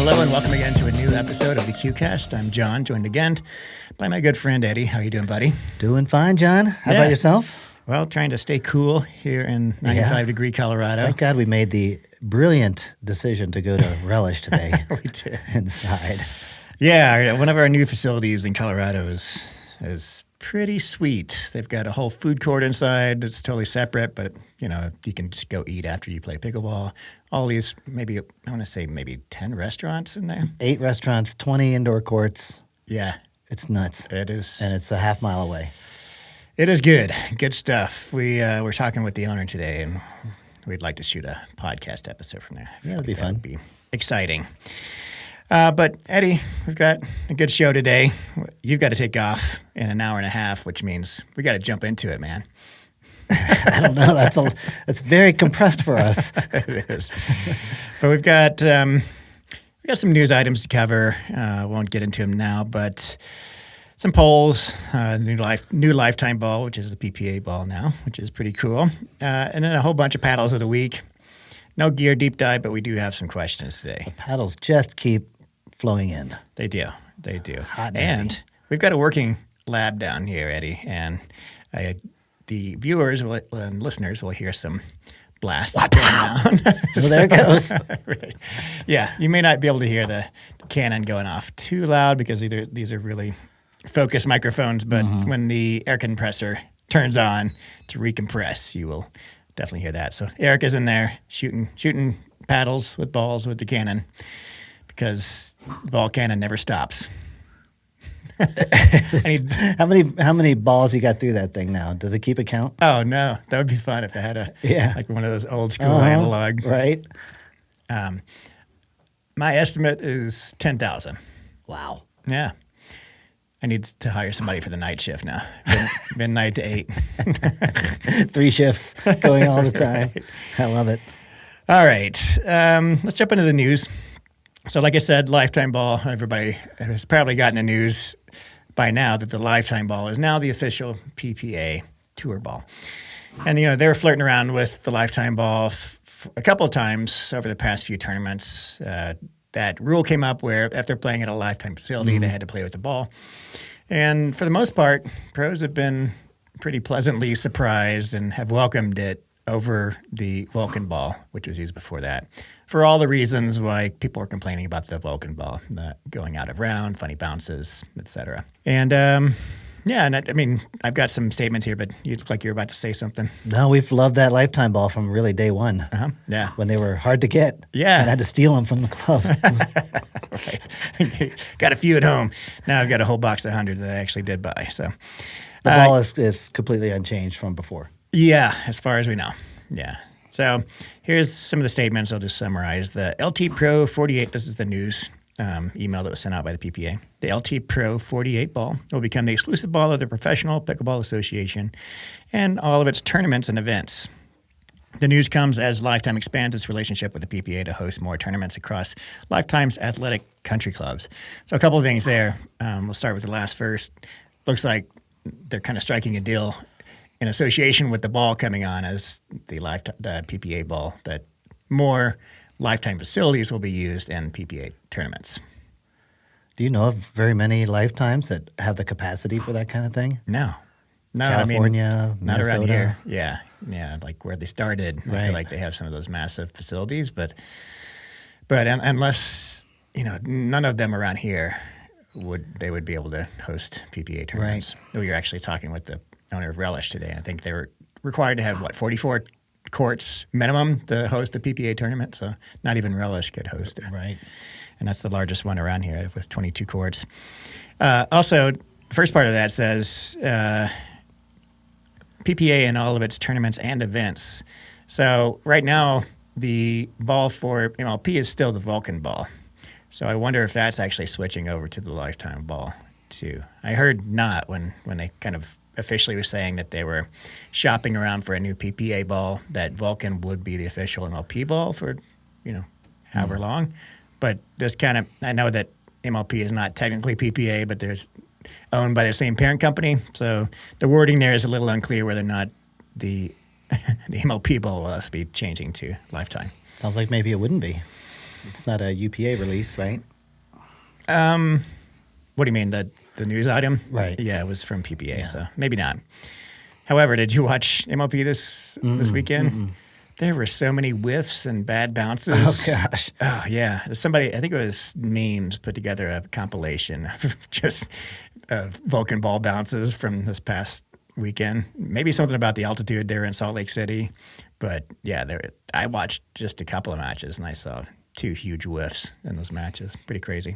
Hello and welcome again to a new episode of the KewCast. I'm John, joined again by my good friend Eddie. How you doing, buddy? Doing fine, John. How about yourself? Well, trying to stay cool here in 95-degree Colorado. Thank God we made the brilliant decision to go to Relish today. We did. Inside. Yeah, one of our new facilities in Colorado is pretty sweet. They've got a whole food court inside. It's totally separate, but you can just go eat after you play pickleball. All these, maybe 10 restaurants in there. 8 restaurants, 20 indoor courts. Yeah. It's nuts. It is. And it's a half mile away. It is good. Good stuff. We're talking with the owner today, and we'd like to shoot a podcast episode from there. Yeah, that'd be fun. That'd be exciting. But Edddy, we've got a good show today. You've got to take off in an hour and a half, which means we got to jump into it, man. I don't know. That's very compressed for us. It is. But we've got some news items to cover. Won't get into them now, but some polls, new lifetime ball, which is the PPA ball now, which is pretty cool, and then a whole bunch of paddles of the week. No gear deep dive, but we do have some questions today. The paddles just keep flowing in. They do. They do. Hot and we've got a working lab down here, Eddie, and the viewers and listeners will hear some blasts going on. Well, there it goes. Right. Yeah, you may not be able to hear the cannon going off too loud because these are really focused microphones, but when the air compressor turns on to recompress, you will definitely hear that. So Eric is in there shooting paddles with balls with the cannon because the ball cannon never stops. How many balls you got through that thing now? Does it keep a count? Oh no, that would be fun if it had like one of those old school analog. Right. My estimate is 10,000. Wow. Yeah. I need to hire somebody for the night shift now. Midnight to 8. 3 shifts going all the time. Right. I love it. All right. Let's jump into the news. So like I said, Lifetime Ball, everybody has probably gotten the news by now that the Lifetime Ball is now the official PPA Tour Ball. And, they were flirting around with the Lifetime Ball a couple of times over the past few tournaments. That rule came up where after playing at a Lifetime facility, they had to play with the ball. And for the most part, pros have been pretty pleasantly surprised and have welcomed it over the Vulcan ball, which was used before that, for all the reasons why people were complaining about the Vulcan ball, going out of round, funny bounces, etc. And I've got some statements here, but you look like you're about to say something. No, we've loved that Lifetime ball from really day one. Yeah. When they were hard to get. Yeah. And I had to steal them from the club. Right. Got a few at home. Now I've got a whole box of 100 that I actually did buy. So the ball is completely unchanged from before. Yeah, as far as we know. Yeah. So here's some of the statements. I'll just summarize. The LT Pro 48, this is the news email that was sent out by the PPA. The LT Pro 48 ball will become the exclusive ball of the Professional Pickleball Association and all of its tournaments and events. The news comes as Lifetime expands its relationship with the PPA to host more tournaments across Lifetime's athletic country clubs. So a couple of things there. We'll start with the last first. Looks like they're kind of striking a deal in association with the ball coming on as the PPA ball, that more Lifetime facilities will be used in PPA tournaments. Do you know of very many Lifetimes that have the capacity for that kind of thing? No, California, not Minnesota. around here. Yeah, like where they started. Right. I feel like they have some of those massive facilities, but unless none of them around here would be able to host PPA tournaments. Right. We were actually talking with the owner of Relish today. I think they were required to have 44 courts minimum to host the PPA tournament. So not even Relish could host it. Right. And that's the largest one around here with 22 courts. Also, the first part of that says PPA in all of its tournaments and events. So right now, the ball for MLP is still the Vulcan ball. So I wonder if that's actually switching over to the Lifetime ball too. I heard not when they kind of officially were saying that they were shopping around for a new PPA ball, that Vulcan would be the official MLP ball for, however long. But this kind of, I know that MLP is not technically PPA, but there's owned by the same parent company. So the wording there is a little unclear whether or not the MLP ball will also be changing to Lifetime. Sounds like maybe it wouldn't be. It's not a UPA release, right? What do you mean, the news item? Right. Yeah, it was from PPA, so maybe not. However, did you watch MOP this weekend? Mm-mm. There were so many whiffs and bad bounces. Oh, gosh. Oh, yeah. Somebody, I think it was Memes, put together a compilation of just Vulcan ball bounces from this past weekend. Maybe something about the altitude there in Salt Lake City. But, yeah, I watched just a couple of matches, and I saw 2 huge whiffs in those matches. Pretty crazy.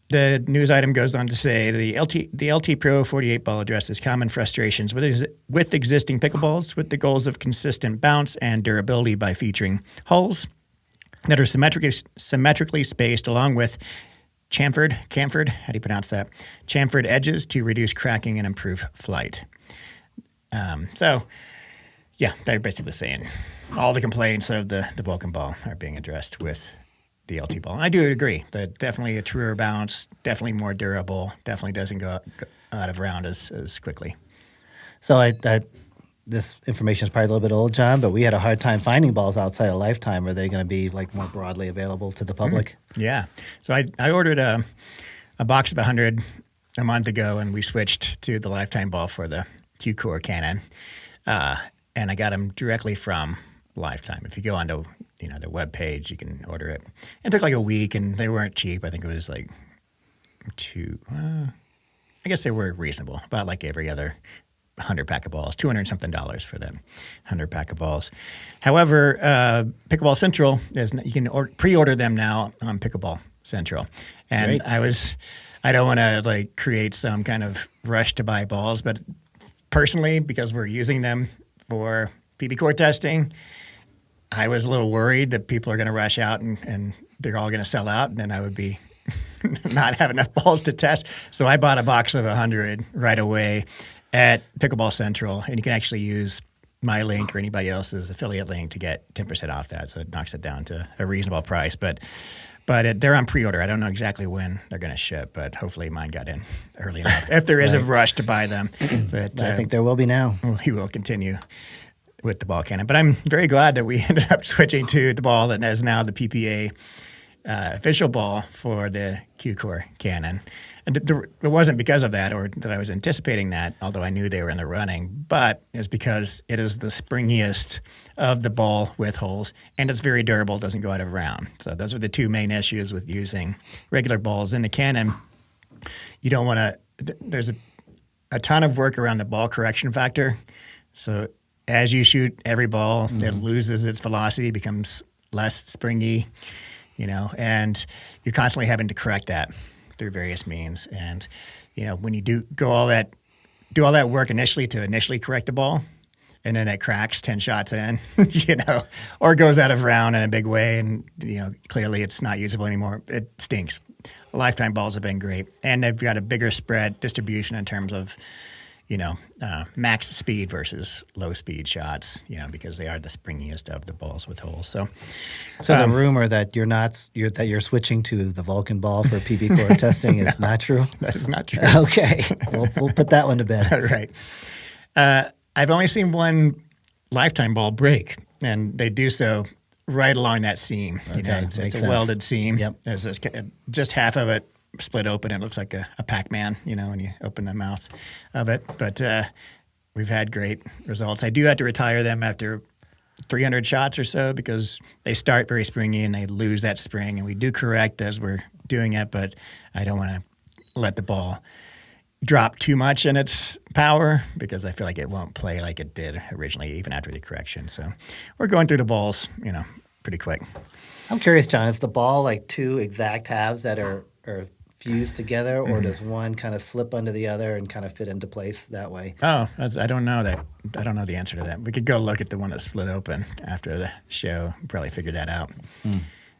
The news item goes on to say the LT Pro 48 ball addresses common frustrations with existing pickleballs with the goals of consistent bounce and durability by featuring hulls that are symmetrically spaced along with chamfered, how do you pronounce that? Chamfered edges to reduce cracking and improve flight. So, yeah, they're basically saying all the complaints of the Vulcan ball are being addressed with the LT ball. I do agree that definitely a truer bounce, definitely more durable, definitely doesn't go out of round as quickly. So this information is probably a little bit old, John, but we had a hard time finding balls outside of Lifetime. Are they going to be like more broadly available to the public? Yeah. So I ordered a box of 100 a month ago, and we switched to the Lifetime ball for the PBCOR cannon, and I got them directly from Lifetime. If you go onto their webpage, you can order it. It took like a week, and they weren't cheap. I think it was like I guess they were reasonable, about like every other 100 pack of balls, $200 something for them 100 pack of balls. However, Pickleball Central you can pre-order them now on Pickleball Central, and great. I don't want to like create some kind of rush to buy balls, but personally, because we're using them for PBCOR testing, I was a little worried that people are going to rush out and they're all going to sell out, and then I would be not have enough balls to test. So I bought a box of 100 right away at Pickleball Central, and you can actually use my link or anybody else's affiliate link to get 10% off that. So it knocks it down to a reasonable price. But they're on pre-order. I don't know exactly when they're going to ship, but hopefully mine got in early enough. If there is a rush to buy them. But, I think there will be now. We will continue with the ball cannon. But I'm very glad that we ended up switching to the ball that is now the PPA official ball for the PBCOR cannon. And it wasn't because of that or that I was anticipating that, although I knew they were in the running, but it's because it is the springiest of the ball with holes, and it's very durable, doesn't go out of round. So those are the 2 main issues with using regular balls. In the cannon, you don't want to – there's a ton of work around the ball correction factor. So as you shoot every ball, it loses its velocity, becomes less springy, and you're constantly having to correct that through various means. And, when you do all that work initially to correct the ball, and then it cracks 10 shots in, or goes out of round in a big way, and, clearly it's not usable anymore, it stinks. Lifetime balls have been great. And they've got a bigger spread distribution in terms of, max speed versus low speed shots, because they are the springiest of the balls with holes. So the rumor that you're switching to the Vulcan ball for PBCOR testing is not true? That is not true. Okay. We'll put that one to bed. Right. I've only seen one Lifetime ball break, and they do so right along that seam. Okay, It's a welded seam. Yep. There's just half of it split open. It looks like a Pac-Man, when you open the mouth of it. But we've had great results. I do have to retire them after 300 shots or so because they start very springy and they lose that spring. And we do correct as we're doing it, but I don't want to let the ball drop too much in its power because I feel like it won't play like it did originally, even after the correction. So we're going through the balls, pretty quick. I'm curious, John, is the ball like 2 exact halves that are fused together, or does one kind of slip under the other and kind of fit into place that way? Oh, I don't know that. I don't know the answer to that. We could go look at the one that split open after the show. Probably figure that out.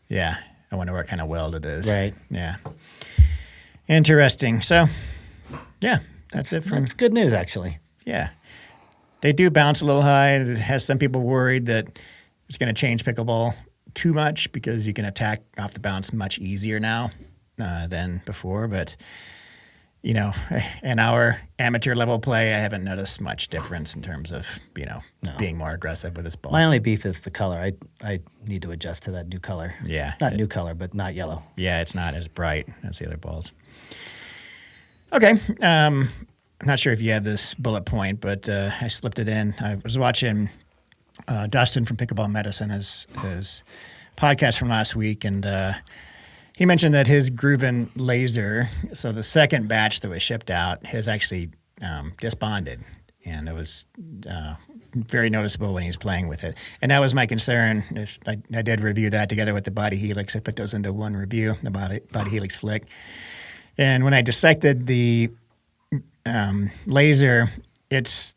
Yeah, I wonder what kind of weld it is. Right. Yeah. Interesting. So, yeah, that's it. That's good news, actually. Yeah. They do bounce a little high. It has some people worried that it's going to change pickleball too much because you can attack off the bounce much easier now than before. But, in our amateur level play, I haven't noticed much difference in terms of, being more aggressive with this ball. My only beef is the color. I need to adjust to that new color. Yeah. Not new color, but not yellow. Yeah, it's not as bright as the other balls. Okay. I'm not sure if you had this bullet point, but I slipped it in. I was watching Dustin from Pickleball Medicine, his podcast from last week, and he mentioned that his GRUVN LAZR, so the second batch that was shipped out, has actually disbonded, and it was very noticeable when he was playing with it. And that was my concern. I did review that together with the Body Helix. I put those into one review, the Body Helix Flick. And when I dissected the LAZR, it's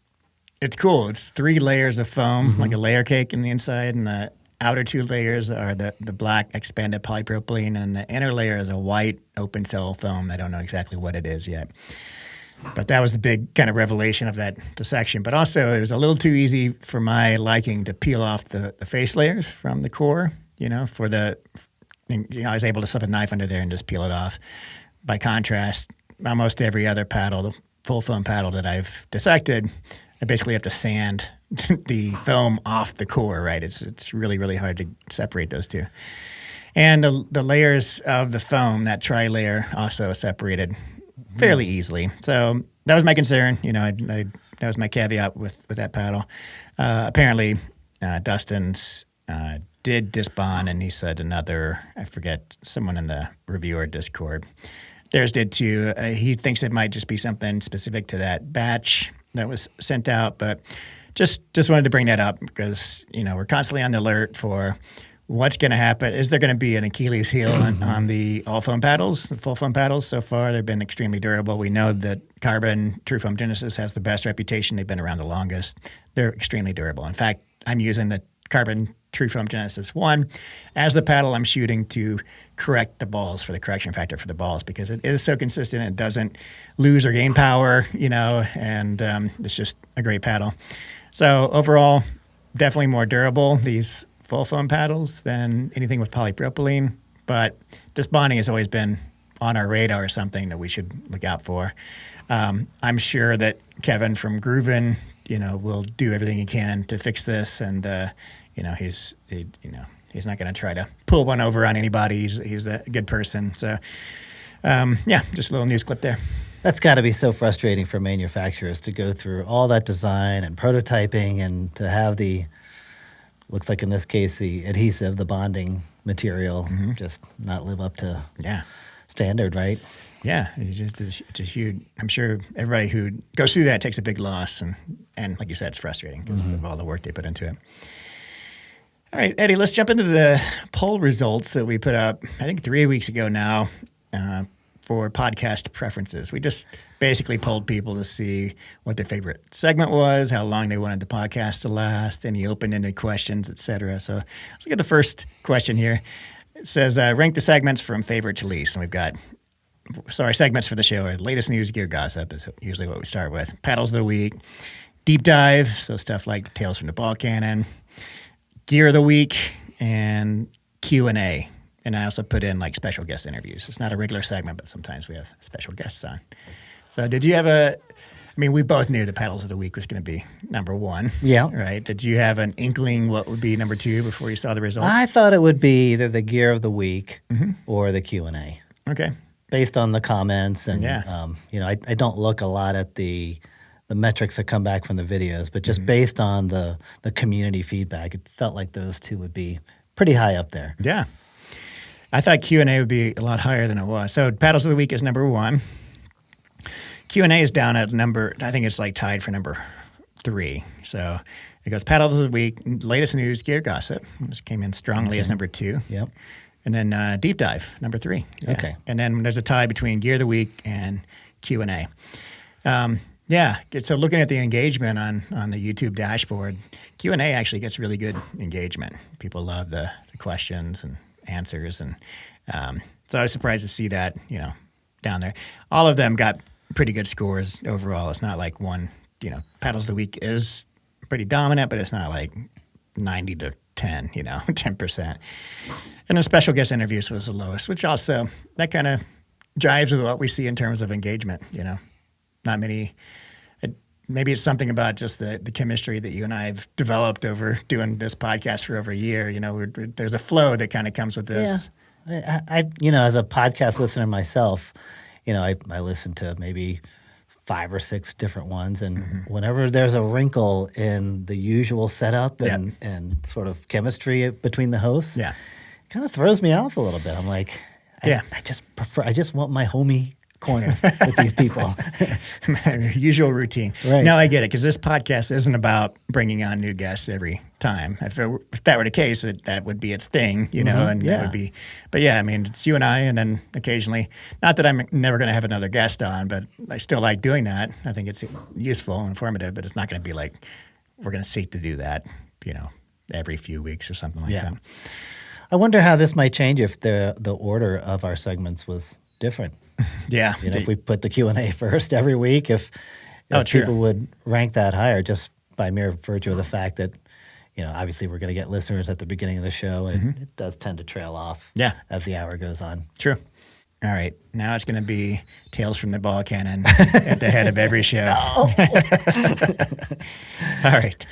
cool. It's 3 layers of foam, like a layer cake in the inside, and the outer 2 layers are the black expanded polypropylene, and the inner layer is a white open cell foam. I don't know exactly what it is yet. But that was the big kind of revelation of that dissection. But also, it was a little too easy for my liking to peel off the face layers from the core, I was able to slip a knife under there and just peel it off. By contrast, almost every other paddle, the full foam paddle that I've dissected, I basically have to sand the foam off the core, right? It's really, really hard to separate those two. And the layers of the foam, that tri-layer, also separated fairly easily. So that was my concern. That was my caveat with that paddle. Apparently, Dustin's did disbond, and he said I forget, someone in the reviewer Discord, theirs did too. He thinks it might just be something specific to that batch that was sent out, but just wanted to bring that up because, we're constantly on the alert for what's going to happen. Is there going to be an Achilles heel on the all foam paddles, the full foam paddles? So far, they've been extremely durable. We know that Carbon True Foam Genesis has the best reputation. They've been around the longest. They're extremely durable. In fact, I'm using the Carbon True Foam Genesis 1 as the paddle I'm shooting to correct the balls, for the correction factor for the balls, because it is so consistent. It doesn't lose or gain power, and it's just a great paddle. So overall, definitely more durable, these full foam paddles, than anything with polypropylene. But disbonding has always been on our radar, something that we should look out for. I'm sure that Kevin from GRUVN, will do everything he can to fix this, and he's not going to try to pull one over on anybody. He's a good person. So just a little news clip there. That's got to be so frustrating for manufacturers to go through all that design and prototyping, and to have looks like in this case, the adhesive, the bonding material, just not live up to standard, right? Yeah, it's a huge. I'm sure everybody who goes through that takes a big loss, and like you said, it's frustrating because of all the work they put into it. All right, Eddie, let's jump into the poll results that we put up, I think 3 weeks ago now, for podcast preferences. We just basically polled people to see what their favorite segment was, how long they wanted the podcast to last, any open-ended questions, etc. So let's look at the first question here. It says, rank the segments from favorite to least. And we've got, segments for the show are latest news, gear gossip is usually what we start with. Paddles of the week, deep dive, so stuff like Tales from the Ball Cannon, gear of the week, and Q&A. And I also put in special guest interviews. It's not a regular segment, but sometimes we have special guests on. So did you have we both knew the Paddles of the Week was going to be number 1. Yeah. Right? Did you have an inkling what would be number 2 before you saw the results? I thought it would be either the gear of the week or the Q&A. Okay. Based on the comments. And, I don't look a lot at the metrics that come back from the videos, but just based on the community feedback, it felt like those two would be pretty high up there. Yeah. I thought Q&A would be a lot higher than it was. So Paddles of the Week is number 1. Q&A is down at I think it's tied for number 3. So it goes Paddles of the Week, latest news, gear gossip, which came in strongly as number 2. Yep. And then deep dive, number 3. Yeah. Okay. And then there's a tie between gear of the week and Q&A. So looking at the engagement on the YouTube dashboard, Q&A actually gets really good engagement. People love the questions and answers, and so I was surprised to see that down there. All of them got pretty good scores overall. It's not like one. Paddles of the Week is pretty dominant, but it's not 90 to 10. 10%. And then special guest interviews was the lowest, which also that kind of jives with what we see in terms of engagement. Not many. Maybe it's something about just the chemistry that you and I have developed over doing this podcast for over a year. There's a flow that kind of comes with this. Yeah. I as a podcast listener myself, I listen to maybe 5 or 6 different ones, and whenever there's a wrinkle in the usual setup and sort of chemistry between the hosts, it kind of throws me off a little bit. I'm like, I just want my homie corner with these people. Usual routine. Right. No, I get it, because this podcast isn't about bringing on new guests every time. If that were the case, that would be its thing, and that would be. But yeah, I mean, it's you and I, and then occasionally. Not that I'm never going to have another guest on, but I still like doing that. I think it's useful and informative, but it's not going to be like we're going to seek to do that, every few weeks or something like that. I wonder how this might change if the order of our segments was different. Yeah. If we put the Q&A first every week, if people would rank that higher just by mere virtue of the fact that, obviously we're going to get listeners at the beginning of the show, and it does tend to trail off as the hour goes on. True. All right. Now it's going to be Tales from the Ball Cannon at the head of every show. All right.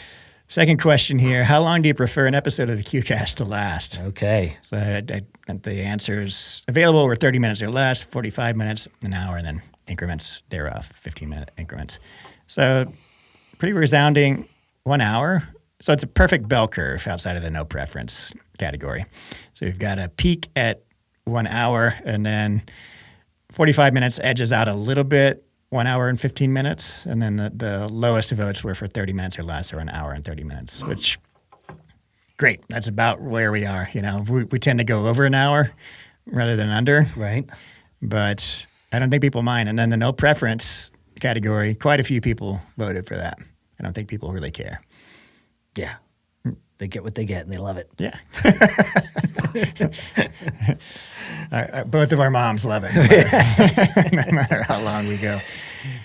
Second question here. How long do you prefer an episode of the KewCast to last? Okay. So the answer is available over 30 minutes or less, 45 minutes, an hour, and then increments thereof, 15-minute increments. So pretty resounding 1 hour. So it's a perfect bell curve outside of the no preference category. So you've got a peak at 1 hour, and then 45 minutes edges out a little bit, 1 hour and 15 minutes, and then the lowest votes were for 30 minutes or less, or an hour and 30 minutes, which, great. That's about where we are. We tend to go over an hour rather than under. Right. But I don't think people mind. And then the no preference category, quite a few people voted for that. I don't think people really care. Yeah. They get what they get, and they love it. Yeah. Both of our moms love it, no matter how long we go.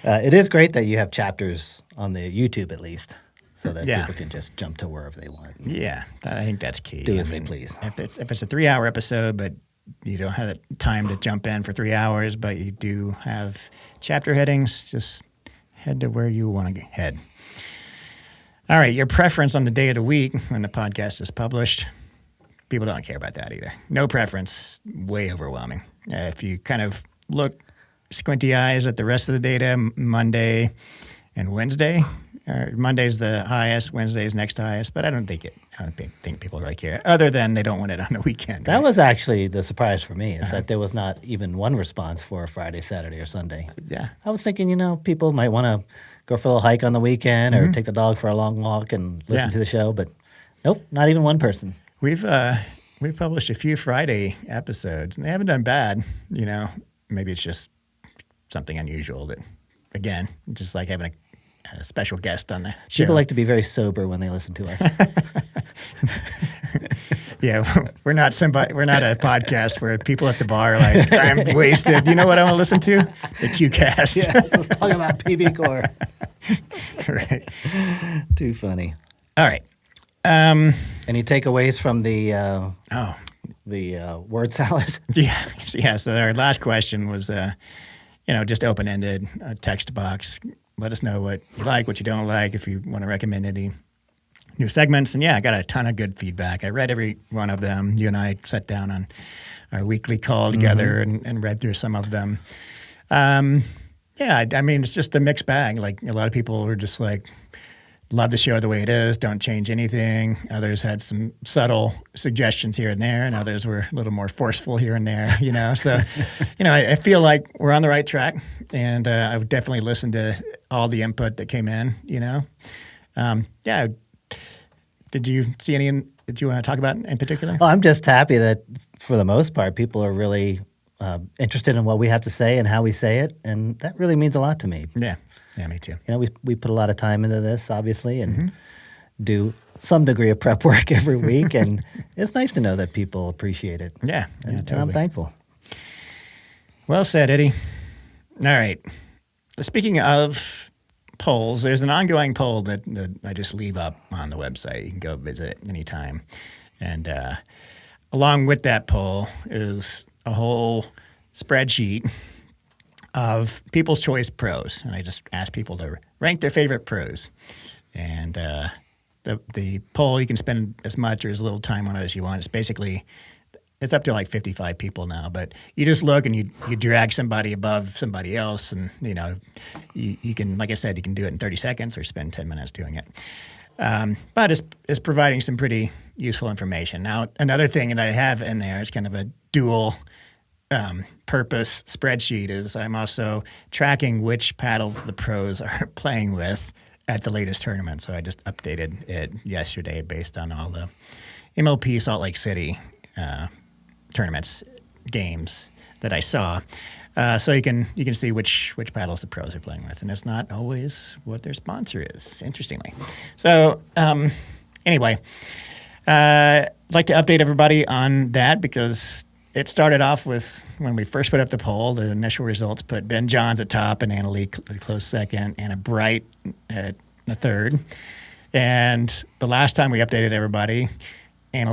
It is great that you have chapters on the YouTube, at least, so that people can just jump to wherever they want. Yeah, I think that's key. Do as they please. If it's a 3-hour episode, but you don't have the time to jump in for 3 hours, but you do have chapter headings, just head to where you want to head. All right, your preference on the day of the week when the podcast is published. People don't care about that either. No preference, way overwhelming. If you kind of look squinty eyes at the rest of the data, Monday and Wednesday. Monday's the highest, Wednesday's next highest, but I don't think people really care, other than they don't want it on the weekend. That was actually the surprise for me, is that there was not even one response for Friday, Saturday, or Sunday. Yeah. I was thinking, people might want to go for a little hike on the weekend or take the dog for a long walk and listen to the show, but nope, not even one person. We've published a few Friday episodes, and they haven't done bad. Maybe it's just something unusual that, again, just like having a special guest on the show. People like to be very sober when they listen to us. Yeah, we're not a podcast where people at the bar are like, I'm wasted. You know what I want to listen to? The KewCast. Yeah, let's talk about PBCOR. Right. Too funny. All right. Any takeaways from the word salad? Yeah. So our last question was, just open-ended, text box. Let us know what you like, what you don't like, if you want to recommend any new segments. And I got a ton of good feedback. I read every one of them. You and I sat down on our weekly call together and read through some of them. I mean, it's just a mixed bag. Like, a lot of people were just like, love the show the way it is, don't change anything. Others had some subtle suggestions here and there, and others were a little more forceful here and there, So, I feel like we're on the right track, and I would definitely listen to all the input that came in, Did you see any that you want to talk about in particular? Well, I'm just happy that, for the most part, people are really interested in what we have to say and how we say it, and that really means a lot to me. Yeah, me too. We put a lot of time into this, obviously, and do some degree of prep work every week, and it's nice to know that people appreciate it. Yeah, and I'm thankful. Well said, Eddie. All right. Speaking of polls, there's an ongoing poll that I just leave up on the website. You can go visit anytime. And along with that poll is a whole spreadsheet of People's Choice pros, and I just asked people to rank their favorite pros. And the poll, you can spend as much or as little time on it as you want. It's basically, it's up to like 55 people now, but you just look and you drag somebody above somebody else, and you can, like I said, you can do it in 30 seconds or spend 10 minutes doing it. But it's providing some pretty useful information. Now, another thing that I have in there is kind of a dual purpose spreadsheet is I'm also tracking which paddles the pros are playing with at the latest tournament. So I just updated it yesterday based on all the MLP Salt Lake City tournaments games that I saw. So you can see which paddles the pros are playing with, and it's not always what their sponsor is, interestingly. So anyway, I'd like to update everybody on that because it started off with when we first put up the poll, the initial results put Ben Johns at top and Anna Leigh close second, Anna Bright at the third. And the last time we updated everybody, Ben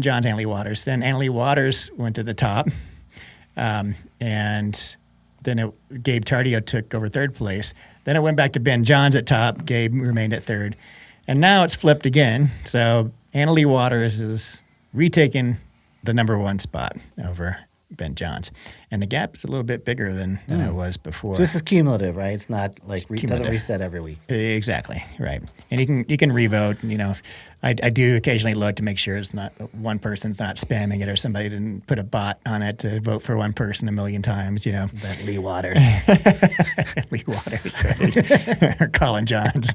Johns, Anna Leigh Waters. Then Anna Leigh Waters went to the top, and then Gabe Tardio took over third place. Then it went back to Ben Johns at top. Gabe remained at third. And now it's flipped again. So Anna Leigh Waters is retaking the number one spot over Ben Johns. And the gap is a little bit bigger than it was before. So this is cumulative, right? It's not like it doesn't reset every week. Exactly, right. And you can revote. I do occasionally look to make sure it's not one person's not spamming it or somebody didn't put a bot on it to vote for one person a million times. That Leigh Waters. Leigh Waters, right? Or Colin Johns.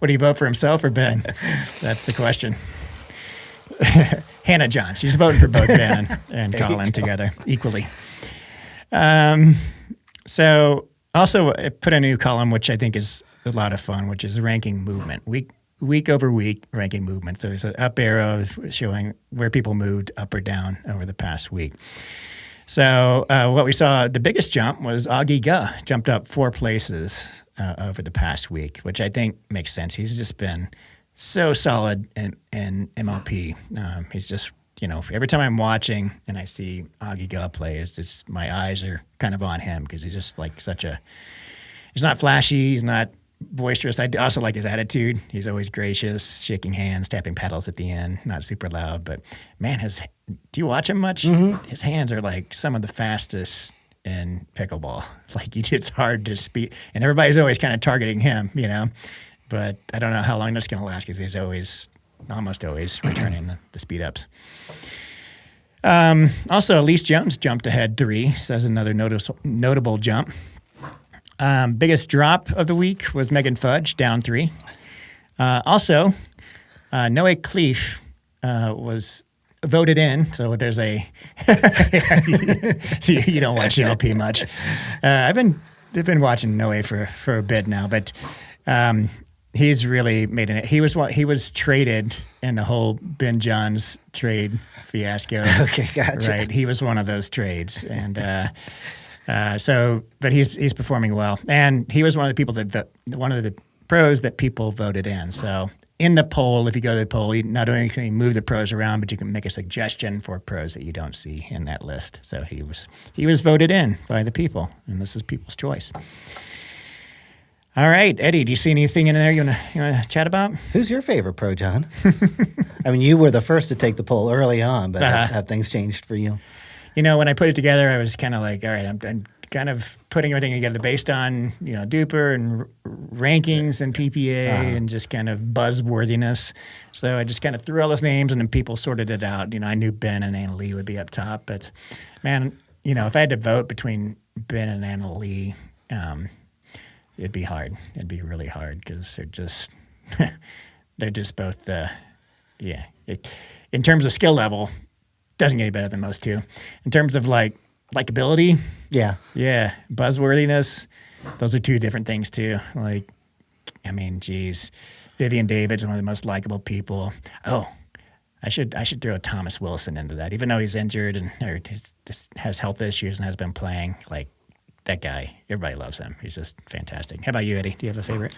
Would he vote for himself or Ben? That's the question. Hannah Johns. She's voting for both Ben and Colin together equally. So also I put a new column, which I think is a lot of fun, which is ranking movement. Week over week ranking movement. So there's an up arrow showing where people moved up or down over the past week. So what we saw, the biggest jump was Augie Guh jumped up 4 places over the past week, which I think makes sense. He's just been so solid in MLP. He's just, every time I'm watching and I see Augie Guh play, it's just my eyes are kind of on him because he's just like he's not flashy, he's not boisterous. I also like his attitude. He's always gracious, shaking hands, tapping paddles at the end, not super loud. But man, do you watch him much? Mm-hmm. His hands are like some of the fastest in pickleball. Like it's hard to speed, and everybody's always kind of targeting him, But I don't know how long that's going to last because he's almost always returning the speed ups. Also, Elise Jones jumped ahead 3, so that's another notable jump. Biggest drop of the week was Megan Fudge, down 3. Also, Noe Cleef was voted in, so there's a so you don't watch LP much. I've been watching Noe for a bit now, but he's really made it. He was traded in the whole Ben Johns trade fiasco. Okay, gotcha. Right, he was one of those trades, and but he's performing well, and he was one of the pros that people voted in. So in the poll, if you go to the poll, you not only can you move the pros around, but you can make a suggestion for pros that you don't see in that list. So he was voted in by the people, and this is people's choice. All right, Eddie, do you see anything in there you want to chat about? Who's your favorite pro, John? I mean, you were the first to take the poll early on, but have things changed for you? When I put it together, I was kind of like, all right, I'm kind of putting everything together based on, Duper and rankings and PPA and just kind of buzzworthiness. So I just kind of threw all those names and then people sorted it out. I knew Ben and Anna Leigh would be up top, but man, if I had to vote between Ben and Anna Leigh, it'd be hard. It'd be really hard because they're just both, in terms of skill level, doesn't get any better than most two. In terms of likability, buzzworthiness, those are 2 different things too. Vivian David's one of the most likable people. Oh, I should throw Thomas Wilson into that, even though he's injured and has health issues and has been playing. That guy, everybody loves him. He's just fantastic. How about you, Eddie? Do you have a favorite?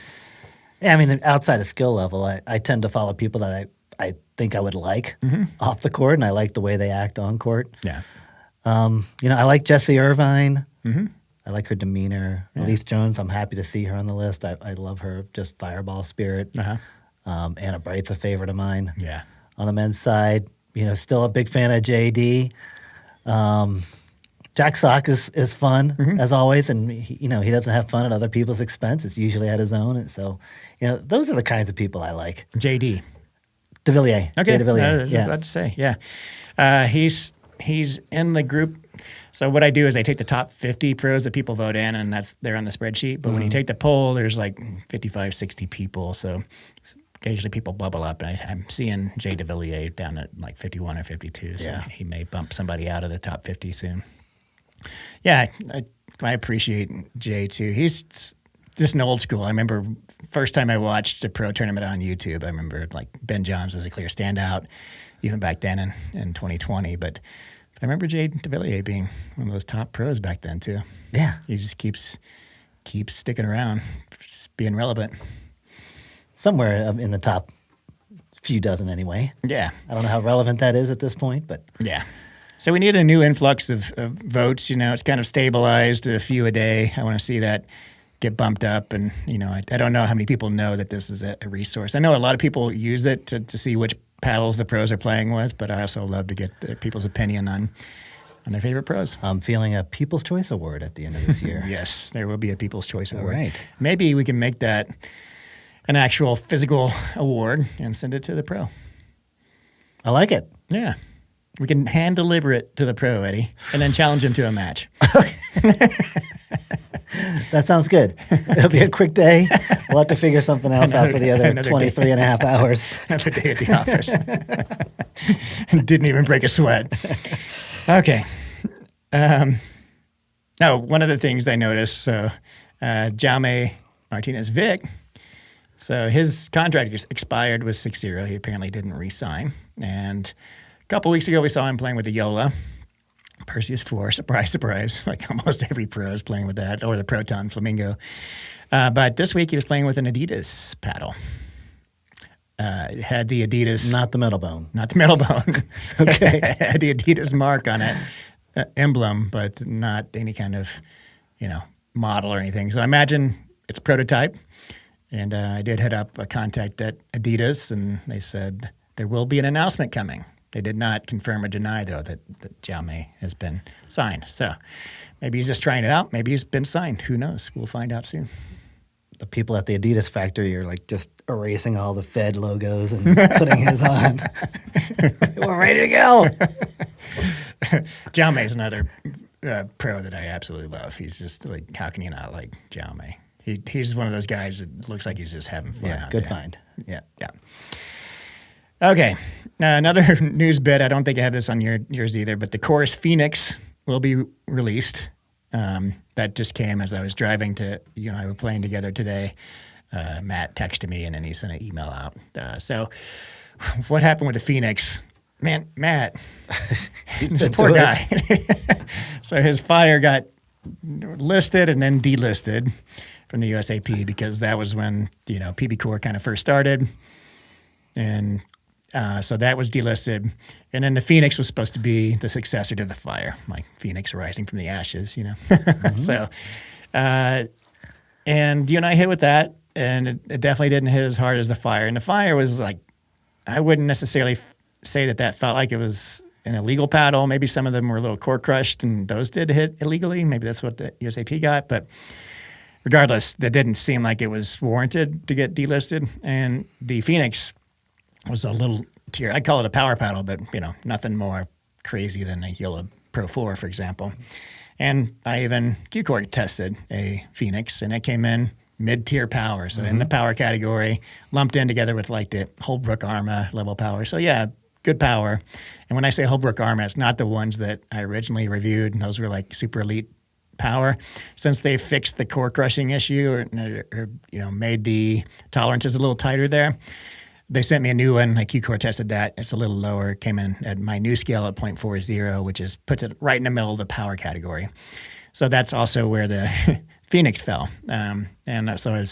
Yeah, outside of skill level, I tend to follow people that I think I would like off the court, and I like the way they act on court. Yeah. I like Jessie Irvine. I like her demeanor. Elise Jones, I'm happy to see her on the list. I love her just fireball spirit. Anna Bright's a favorite of mine. Yeah. On the men's side, still a big fan of JD. Jack Sock is fun as always, and he doesn't have fun at other people's expense. It's usually at his own, and so those are the kinds of people I like. JD. DeVilliers. Okay. Jay DeVilliers. I was about to say, yeah. He's in the group. So what I do is I take the top 50 pros that people vote in, and they're on the spreadsheet. But when you take the poll, there's like 55, 60 people. So occasionally people bubble up, and I'm seeing Jay DeVilliers down at like 51 or 52. So he may bump somebody out of the top 50 soon. Yeah, I appreciate Jay too. He's just an old school. I remember first time I watched a pro tournament on YouTube, I remember like Ben Johns was a clear standout even back then in 2020. But I remember Jay DeVilliers being one of those top pros back then too. Yeah. He just keeps sticking around, just being relevant. Somewhere in the top few dozen anyway. Yeah. I don't know how relevant that is at this point, but. Yeah. So we need a new influx of votes. It's kind of stabilized, a few a day. I want to see that get bumped up. And, I don't know how many people know that this is a resource. I know a lot of people use it to see which paddles the pros are playing with, but I also love to get people's opinion on their favorite pros. I'm feeling a People's Choice Award at the end of this year. Yes, there will be a People's Choice Award. All right. Maybe we can make that an actual physical award and send it to the pro. I like it. Yeah. We can hand deliver it to the pro, Eddie, and then challenge him to a match. That sounds good. It'll be a quick day. We'll have to figure something else out for the other 23 and a half hours. Another day at the office. Didn't even break a sweat. Okay. One of the things I noticed, Jaume Martinez-Vich, so his contract expired with 6-0. He apparently didn't re-sign. And a couple weeks ago, we saw him playing with the Yola. Perseus 4, surprise, surprise. Like almost every pro is playing with that, or the Proton Flamingo. But this week he was playing with an Adidas paddle. It had the Adidas... Not the metal bone. Not the metal bone. Okay. It had the Adidas mark on it, emblem, but not any kind of, model or anything. So I imagine it's a prototype. And I did hit up a contact at Adidas, and they said there will be an announcement coming. They did not confirm or deny, though, that Jaume has been signed. So maybe he's just trying it out. Maybe he's been signed. Who knows? We'll find out soon. The people at the Adidas factory are like just erasing all the Fed logos and putting his on. We're ready to go. Jaume is another pro that I absolutely love. He's just like, how can you not like Jaume? He's one of those guys that looks like he's just having fun. Yeah, out good there. find. Yeah. Okay. Another news bit. I don't think I have this on yours either, but the Chorus Phoenix will be released. That just came as I was driving to, you and I were playing together today. Matt texted me and then he sent an email out. So what happened with the Phoenix? Man, Matt, this poor guy. So his fire got listed and then delisted from the USAP because that was when, PBCOR kind of first started. And so that was delisted. And then the Phoenix was supposed to be the successor to the Fire, like Phoenix rising from the ashes, Mm-hmm. So, and you and I hit with that, and it definitely didn't hit as hard as the Fire. And the Fire was like, I wouldn't necessarily say that felt like it was an illegal paddle. Maybe some of them were a little core crushed, and those did hit illegally. Maybe that's what the USAP got. But regardless, that didn't seem like it was warranted to get delisted. And the Phoenix was a little tier. I'd call it a power paddle, but nothing more crazy than a Yola Pro 4, for example. And I even KewCast tested a Phoenix, and it came in mid-tier power. So in the power category, lumped in together with like the Holbrook Arma level power. So yeah, good power. And when I say Holbrook Arma, it's not the ones that I originally reviewed. Those were like super elite power. Since they fixed the core crushing issue or made the tolerances a little tighter there, they sent me a new one. Like KewCast tested that. It's a little lower. It came in at my new scale at 0.40, which puts it right in the middle of the power category. So that's also where the Phoenix fell. And so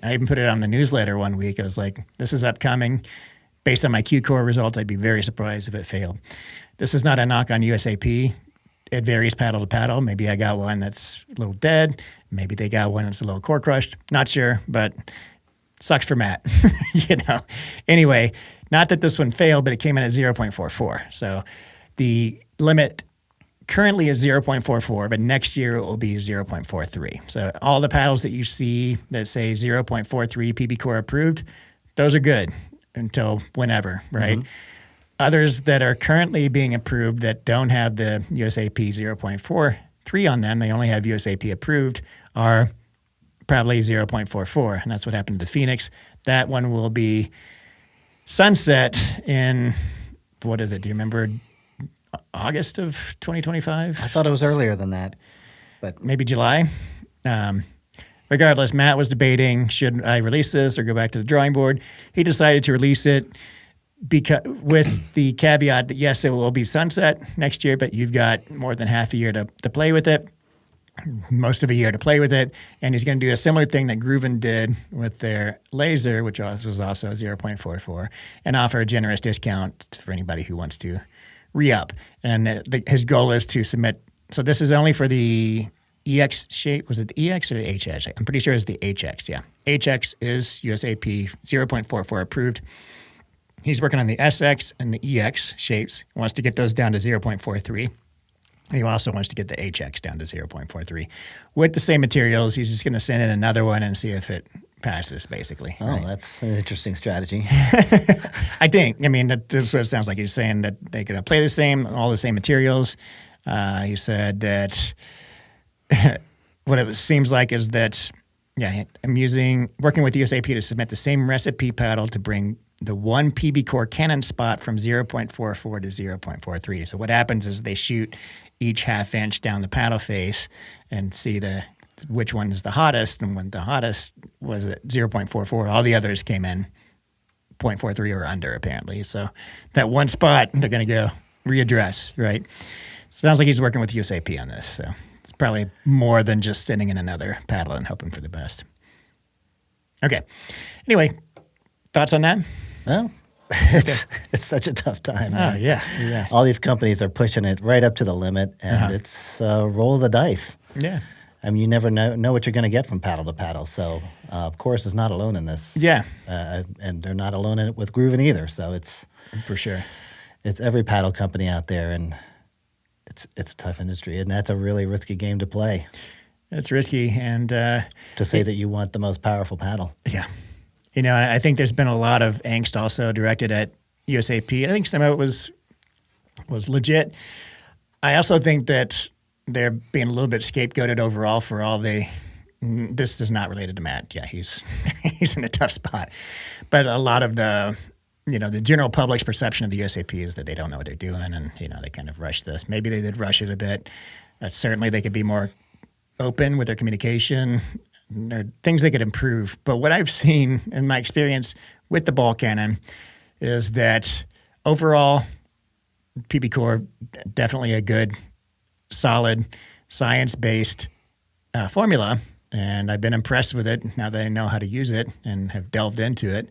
I even put it on the newsletter one week. I was like, this is upcoming. based on my KewCore results, I'd be very surprised if it failed. This is not a knock on USAP. It varies paddle to paddle. Maybe I got one that's a little dead. Maybe they got one that's a little core crushed. Not sure, but sucks for Matt. Anyway, not that this one failed, but it came in at 0.44. So the limit currently is 0.44, but next year it will be 0.43. So all the paddles that you see that say 0.43 PBCOR approved, those are good until whenever, right? Others that are currently being approved that don't have the USAP 0.43 on them, they only have USAP approved, are probably 0.44. And that's what happened to the Phoenix. That one will be sunset in, what is it? Do you remember? August of 2025? I thought it was earlier than that, but maybe July. Regardless, Matt was debating, should I release this or go back to the drawing board? He decided to release it because with the caveat that, yes, it will be sunset next year, but you've got more than half a year to play with it, most of a year to play with it. And he's going to do a similar thing that GRUVN did with their LAZR, which was also 0.44, and offer a generous discount for anybody who wants to re-up. And his goal is to submit. So this is only for the EX shape. Was it the EX or the HX? I'm pretty sure it's the HX, yeah. HX is USAP 0.44 approved. He's working on the SX and the EX shapes. He wants to get those down to 0.43. He also wants to get the HX down to 0.43. With the same materials, he's just going to send in another one and see if it passes, basically. Oh, right? That's an interesting strategy. I think. I mean, that's what it sounds like. He's saying that they're going to play the same, all the same materials. He said that what it seems like is that, yeah, I'm working with USAP to submit the same recipe paddle to bring the one PBCOR cannon spot from 0.44 to 0.43. So what happens is they shoot each half inch down the paddle face and see which one is the hottest. And when the hottest was at 0.44, all the others came in 0.43 or under, apparently. So that one spot, they're going to go readdress, right? Sounds like he's working with USAP on this. So it's probably more than just sending in another paddle and hoping for the best. Okay. Anyway, thoughts on that? Well, it's such a tough time. Oh, yeah. All these companies are pushing it right up to the limit, and it's roll of the dice. Yeah. I mean, you never know what you're going to get from paddle to paddle. So, of course, is not alone in this. Yeah. And they're not alone in it with GRUVN either. So it's for sure. It's every paddle company out there, and it's a tough industry, and that's a really risky game to play. It's risky, and to say that you want the most powerful paddle. Yeah. You know, I think there's been a lot of angst also directed at USAP. I think some of it was legit. I also think that they're being a little bit scapegoated overall for all this is not related to Matt. Yeah, he's in a tough spot. But a lot of the general public's perception of the USAP is that they don't know what they're doing, and, they kind of rushed this. Maybe they did rush it a bit. Certainly they could be more open with their communication. There are things they could improve. But what I've seen in my experience with the ball cannon is that overall, PBCOR, definitely a good, solid, science-based formula. And I've been impressed with it now that I know how to use it and have delved into it.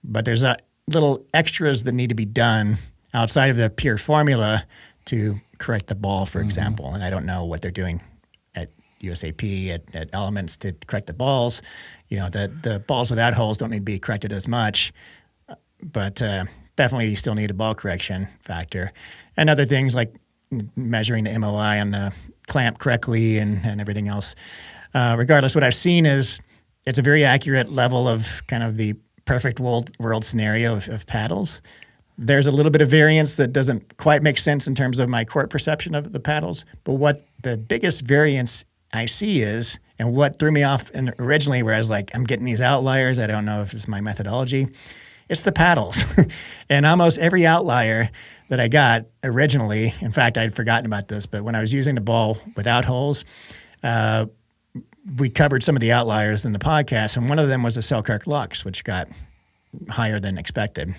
But there's little extras that need to be done outside of the pure formula to correct the ball, for example. And I don't know what they're doing at USAP, at Elements to correct the balls. The balls without holes don't need to be corrected as much, but definitely you still need a ball correction factor. And other things like measuring the MOI on the clamp correctly and everything else. Regardless, what I've seen is it's a very accurate level of kind of the perfect world scenario of paddles. There's a little bit of variance that doesn't quite make sense in terms of my court perception of the paddles, but what the biggest variance I see is, and what threw me off originally where I was like, I'm getting these outliers, I don't know if it's my methodology, it's the paddles. And almost every outlier that I got originally, in fact, I'd forgotten about this, but when I was using the ball without holes, we covered some of the outliers in the podcast, and one of them was the Selkirk Lux, which got higher than expected.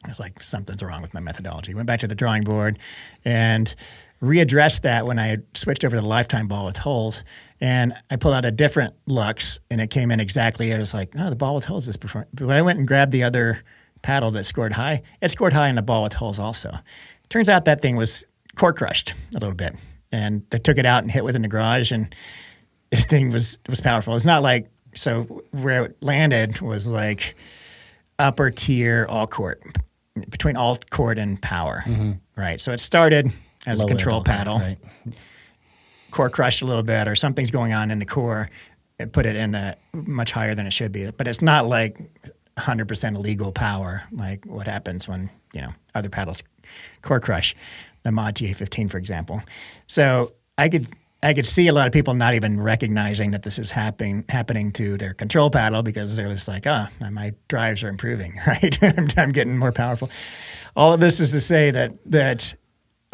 I was like, something's wrong with my methodology. Went back to the drawing board and readdressed that when I switched over to the Lifetime ball with holes. And I pulled out a different Lux, and it came in exactly. I was like, oh, the ball with holes is performing. But I went and grabbed the other paddle that scored high. It scored high in the ball with holes also. Turns out that thing was core crushed a little bit. And they took it out and hit within the garage, and the thing was powerful. It's not like, so where it landed was like upper tier all court, between all court and power, right? So it started as a control paddle, right. core crushed a little bit, or something's going on in the core. It put it in much higher than it should be. But it's not like 100% legal power, like what happens when, other paddles core crush, the Mod TA15, for example. So I could see a lot of people not even recognizing that this is happening to their control paddle, because they're just like, my drives are improving, right? I'm getting more powerful. All of this is to say that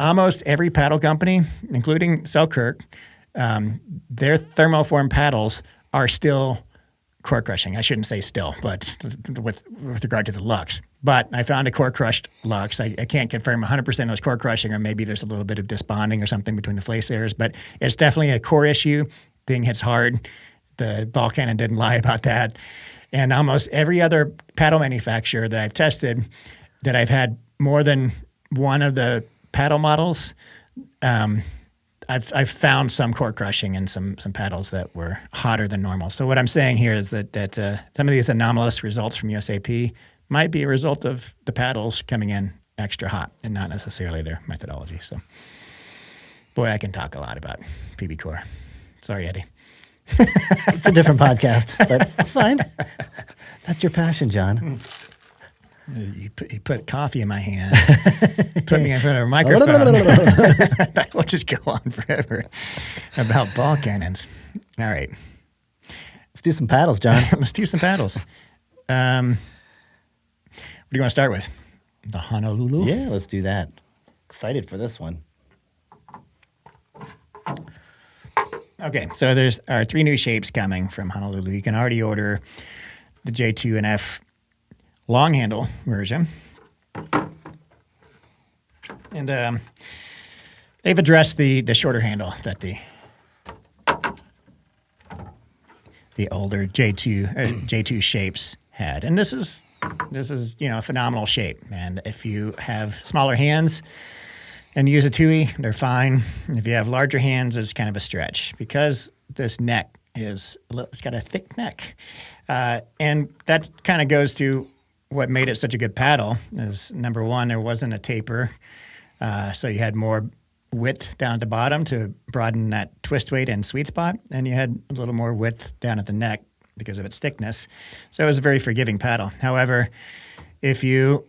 almost every paddle company, including Selkirk, their thermoform paddles are still core crushing. I shouldn't say still, but with regard to the Lux. But I found a core crushed Lux. I can't confirm 100% it was core crushing, or maybe there's a little bit of disbonding or something between the face layers, but it's definitely a core issue. Thing hits hard. The ball cannon didn't lie about that. And almost every other paddle manufacturer that I've tested, that I've had more than one of the paddle models, I've found some core crushing in some paddles that were hotter than normal. So what I'm saying here is that some of these anomalous results from USAP might be a result of the paddles coming in extra hot and not necessarily their methodology. So, boy, I can talk a lot about PBCOR. Sorry, Eddie. It's a different podcast, but it's fine. That's your passion, John. You put coffee in my hand, put me in front of a microphone. I will just go on forever about ball cannons. All right. Let's do some paddles, John. Let's do some paddles. What do you want to start with? The Honolulu? Yeah, let's do that. Excited for this one. Okay, so there's our 3 new shapes coming from Honolulu. You can already order the J2NF long handle version. And they've addressed the shorter handle that the older J2 shapes had. And this is a phenomenal shape. And if you have smaller hands and use a TUI, they're fine. If you have larger hands, it's kind of a stretch, because this neck it's got a thick neck. And that kind of goes to what made it such a good paddle. Is number one, there wasn't a taper. So you had more width down at the bottom to broaden that twist weight and sweet spot. And you had a little more width down at the neck because of its thickness. So it was a very forgiving paddle. However, if you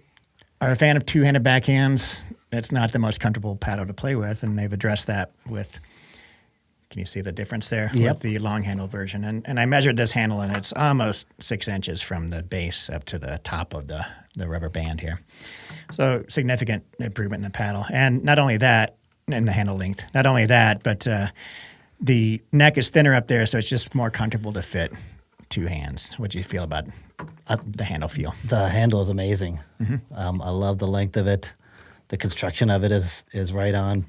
are a fan of two-handed backhands, it's not the most comfortable paddle to play with, and they've addressed that with, can you see the difference there? Yep. With the long handle version. And I measured this handle, and it's almost 6 inches from the base up to the top of the rubber band here. So significant improvement in the paddle. And not only that, in the handle length, not only that, but the neck is thinner up there, so it's just more comfortable to fit 2 hands. What do you feel about the handle feel? The handle is amazing. I love the length of it. The construction of it is right on.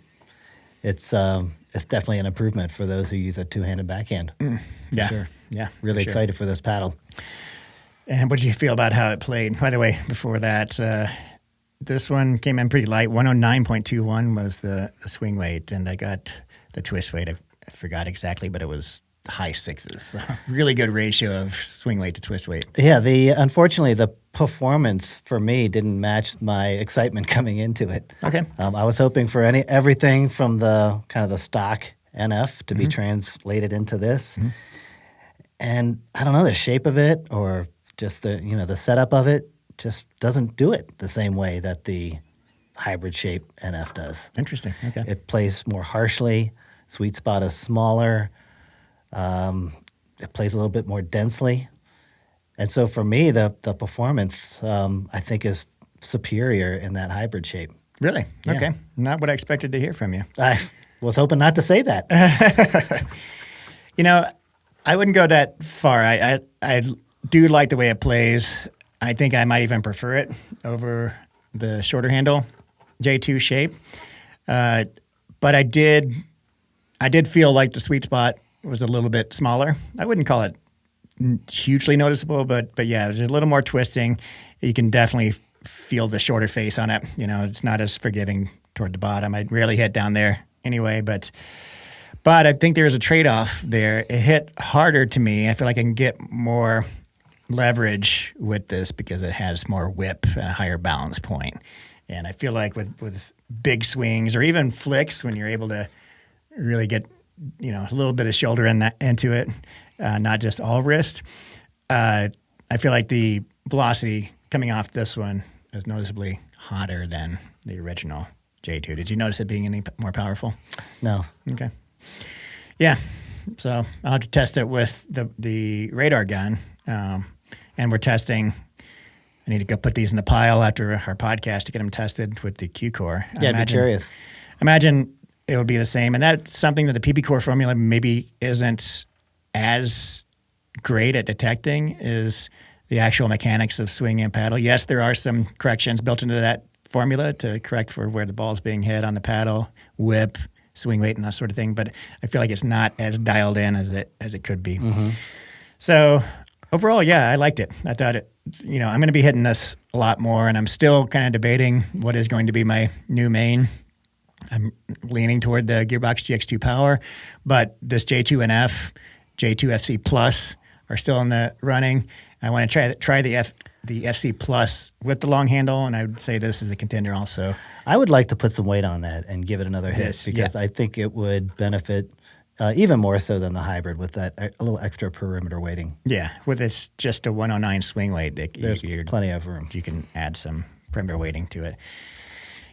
It's definitely an improvement for those who use a two-handed backhand. Yeah, sure. Yeah. Really excited for this paddle. And what did you feel about how it played? By the way, before that, this one came in pretty light. 109.21 was the swing weight, and I got the twist weight. I forgot exactly, but it was high 6s. So really good ratio of swing weight to twist weight. Yeah, unfortunately, the performance for me didn't match my excitement coming into it. Okay. I was hoping for everything from the kind of the stock NF to be translated into this. And I don't know, the shape of it or just the setup of it just doesn't do it the same way that the hybrid shape NF does. Interesting. Okay. It plays more harshly. Sweet spot is smaller. It plays a little bit more densely. And so for me, the performance, I think, is superior in that hybrid shape. Really? Yeah. Okay. Not what I expected to hear from you. I was hoping not to say that. I wouldn't go that far. I do like the way it plays. I think I might even prefer it over the shorter handle J2 shape. But I did feel like the sweet spot was a little bit smaller. I wouldn't call it hugely noticeable, but yeah, there's a little more twisting. You can definitely feel the shorter face on it. It's not as forgiving toward the bottom. I rarely hit down there anyway, but I think there's a trade-off there. It hit harder to me. I feel like I can get more leverage with this because it has more whip and a higher balance point. And I feel like with big swings or even flicks, when you're able to really get a little bit of shoulder into it, not just all wrist, I feel like the velocity coming off this one is noticeably hotter than the original J2. Did you notice it being any more powerful? No. Okay. Yeah. So I'll have to test it with the radar gun. And we're testing. I need to go put these in the pile after our podcast to get them tested with the QCOR. Yeah, I'd be curious. Imagine it would be the same. And that's something that the PBCOR formula maybe isn't as great at detecting is the actual mechanics of swing and paddle. Yes, there are some corrections built into that formula to correct for where the ball's being hit on the paddle, whip, swing weight, and that sort of thing. But I feel like it's not as dialed in as it could be. Mm-hmm. So overall, yeah, I liked it. I thought I'm going to be hitting this a lot more, and I'm still kind of debating what is going to be my new main. I'm leaning toward the Gearbox GX2 Power, but this J2NF, J2FC Plus are still in the running. I want to try the FC Plus with the long handle, and I would say this is a contender also. I would like to put some weight on that and give it another hit because I think it would benefit even more so than the hybrid with that a little extra perimeter weighting. Yeah, with this just a 109 swing weight, there's plenty of room. You can add some perimeter weighting to it.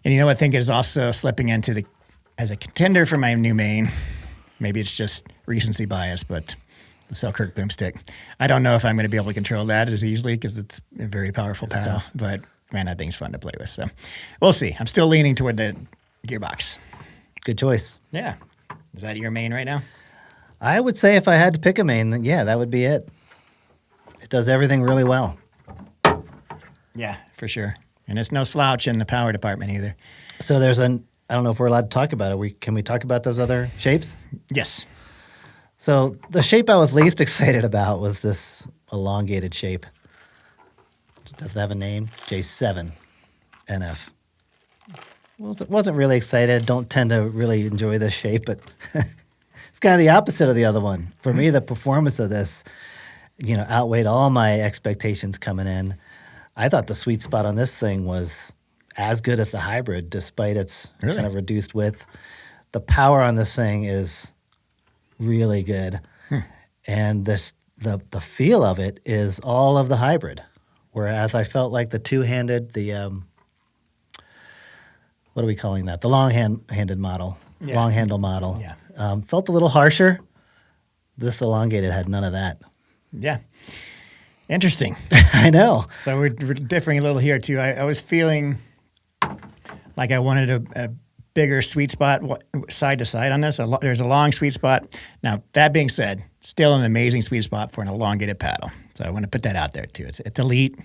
And I think is also slipping into as a contender for my new main. Maybe it's just recency bias, but the Selkirk Boomstik. I don't know if I'm going to be able to control that as easily because it's a very powerful paddle. But man, that thing's fun to play with. So we'll see. I'm still leaning toward the Gearbox. Good choice. Yeah. Is that your main right now? I would say if I had to pick a main, then yeah, that would be it. It does everything really well. Yeah, for sure. And it's no slouch in the power department either. So there's I don't know if we're allowed to talk about it. Can we talk about those other shapes? Yes. So the shape I was least excited about was this elongated shape. It doesn't have a name. J2NF. Wasn't really excited. Don't tend to really enjoy this shape, but it's kind of the opposite of the other one. For me, the performance of this, outweighed all my expectations coming in. I thought the sweet spot on this thing was as good as the hybrid, despite its kind of reduced width. The power on this thing is really good, and the feel of it is all of the hybrid. Whereas I felt like the two-handed, what are we calling that? The long-handed model, long handle model. Yeah. Felt a little harsher. This elongated had none of that. Yeah. Interesting. I know. So we're differing a little here too. I was feeling like I wanted a bigger sweet spot side to side on this. There's a long sweet spot. Now, that being said, still an amazing sweet spot for an elongated paddle. So I want to put that out there too. It's elite,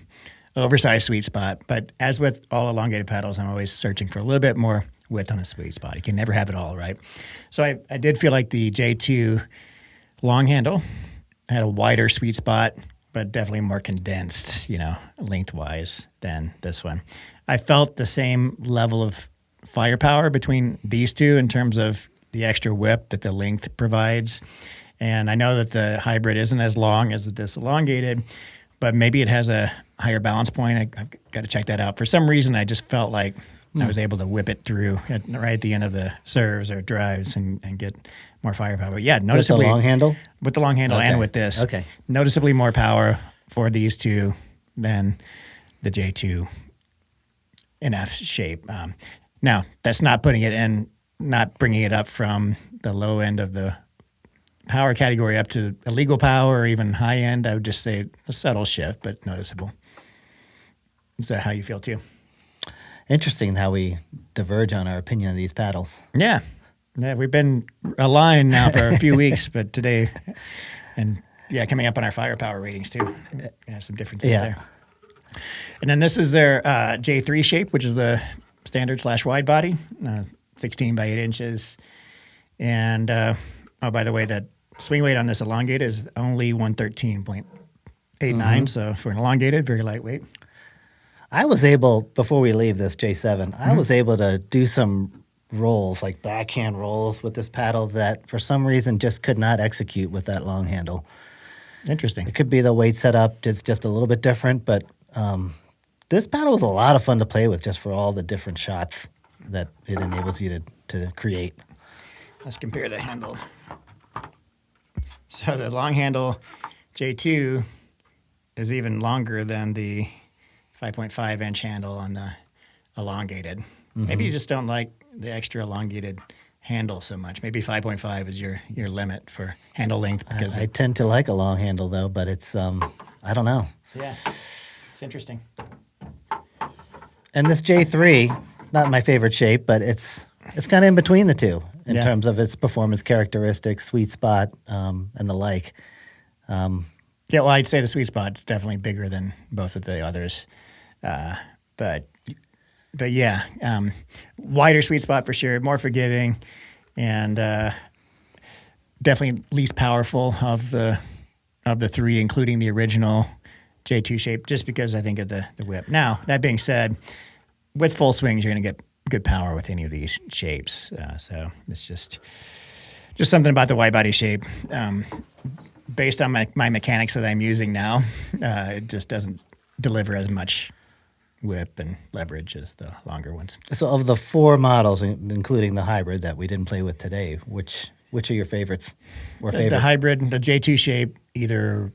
oversized sweet spot. But as with all elongated paddles, I'm always searching for a little bit more width on a sweet spot. You can never have it all, right? So I did feel like the J2 long handle had a wider sweet spot, but definitely more condensed, lengthwise than this one. I felt the same level of firepower between these two in terms of the extra whip that the length provides. And I know that the hybrid isn't as long as this elongated, but maybe it has a higher balance point. I've got to check that out. For some reason, I just felt like I was able to whip it through right at the end of the serves or drives and get more firepower. But yeah, noticeably. With the long handle? With the long handle and with this. Okay. Noticeably more power for these two than the J2NF shape. Now, that's not putting it in, not bringing it up from the low end of the power category up to illegal power or even high end. I would just say a subtle shift, but noticeable. Is that how you feel too? Interesting how we diverge on our opinion of these paddles. Yeah. Yeah, we've been aligned now for a few weeks, but today, and coming up on our firepower ratings too. Some differences there. And then this is their J3 shape, which is the standard / wide body, 16 by 8 inches. And, by the way, that swing weight on this elongated is only 113.89. So for an elongated, very lightweight. I was able, before we leave this J7, I was able to do some rolls, like backhand rolls with this paddle that for some reason just could not execute with that long handle. Interesting. It could be the weight setup, it's just a little bit different, but this paddle is a lot of fun to play with just for all the different shots that it enables you to create. Let's compare the handle. So the long handle J2 is even longer than the 5.5 inch handle on the elongated. Maybe you just don't like the extra elongated handle so much. Maybe 5.5 is your limit for handle length. Because I tend to like a long handle though, but it's I don't know. Yeah, it's interesting. And this J3, not my favorite shape, but it's kind of in between the two in terms of its performance characteristics, sweet spot, and the like. Yeah, well, I'd say the sweet spot is definitely bigger than both of the others. But yeah, wider sweet spot for sure, more forgiving, and definitely least powerful of the three, including the original J2 shape, just because I think of the whip. Now, that being said, with full swings, you're going to get good power with any of these shapes. So it's just something about the wide body shape. Based on my mechanics that I'm using now, it just doesn't deliver as much whip and leverage as the longer ones. So of the four models, including the hybrid that we didn't play with today, which are your favorites? Or favorite? The hybrid, the J2 shape, either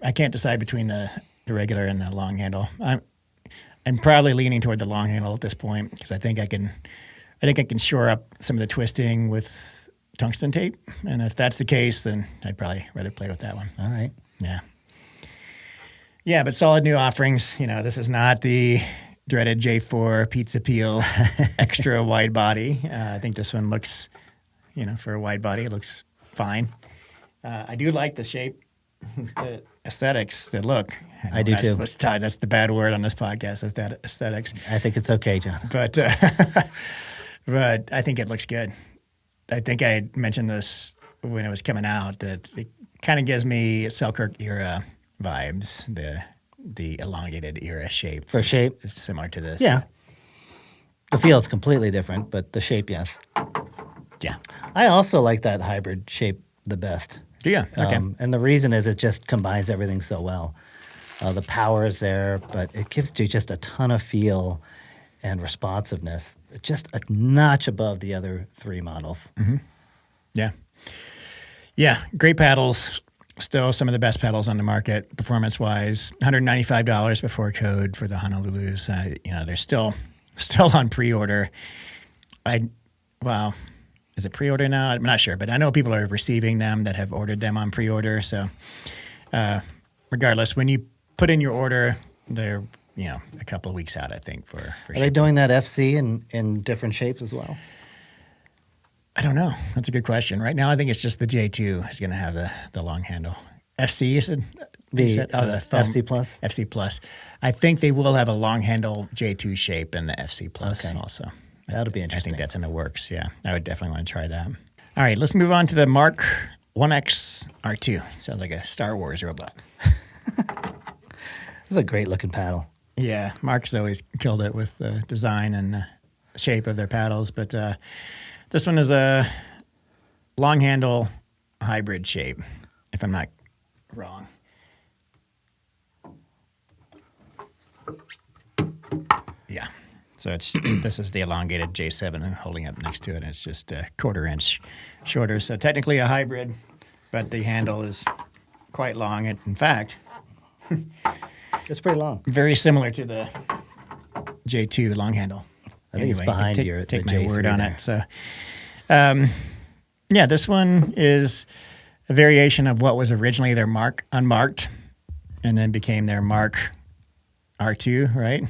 I can't decide between the regular and the long handle. I'm probably leaning toward the long handle at this point because I think I can shore up some of the twisting with tungsten tape, and if that's the case, then I'd probably rather play with that one. All right. Yeah, but solid new offerings. This is not the dreaded J4 Pizza Peel extra wide body. I think this one looks, for a wide body, it looks fine. I do like the shape, the aesthetics, the look. I do too. That's the bad word on this podcast, aesthetics. I think it's okay, John. But I think it looks good. I think I mentioned this when it was coming out, that it kind of gives me Selkirk era vibes, the elongated era shape. For shape? It's similar to this. Yeah. The feel is completely different, but the shape, yes. Yeah. I also like that hybrid shape the best. Yeah. Okay. And the reason is it just combines everything so well. The power is there, but it gives you just a ton of feel and responsiveness. It's just a notch above the other three models. Mm-hmm. Yeah. Yeah. Great paddles. Still some of the best paddles on the market, performance-wise. $195 before code for the Honolulus. They're still on pre-order. Is it pre-order now? I'm not sure, but I know people are receiving them that have ordered them on pre-order. So regardless, when you put in your order, they're a couple of weeks out, I think, for Are they doing that FC in different shapes as well? I don't know. That's a good question. Right now, I think it's just the J2 is going to have the long handle. FC, you said? The foam, FC Plus? FC Plus. I think they will have a long handle J2 shape in the FC Plus also. That'll be interesting. I think that's in the works, yeah. I would definitely want to try that. All right, let's move on to the Mark 1X R2. Sounds like a Star Wars robot. This is a great-looking paddle. Yeah, Mark's always killed it with the design and the shape of their paddles, but this one is a long handle hybrid shape, if I'm not wrong. Yeah. So this is the elongated J7 I'm holding up next to it. It's just a 1/4 inch shorter. So technically a hybrid, but the handle is quite long. In fact, it's pretty long. Very similar to the J2 long handle. I think it's behind your take the my J3 word on there. it. So, this one is a variation of what was originally their Mark unmarked, and then became their Mark R2. Right?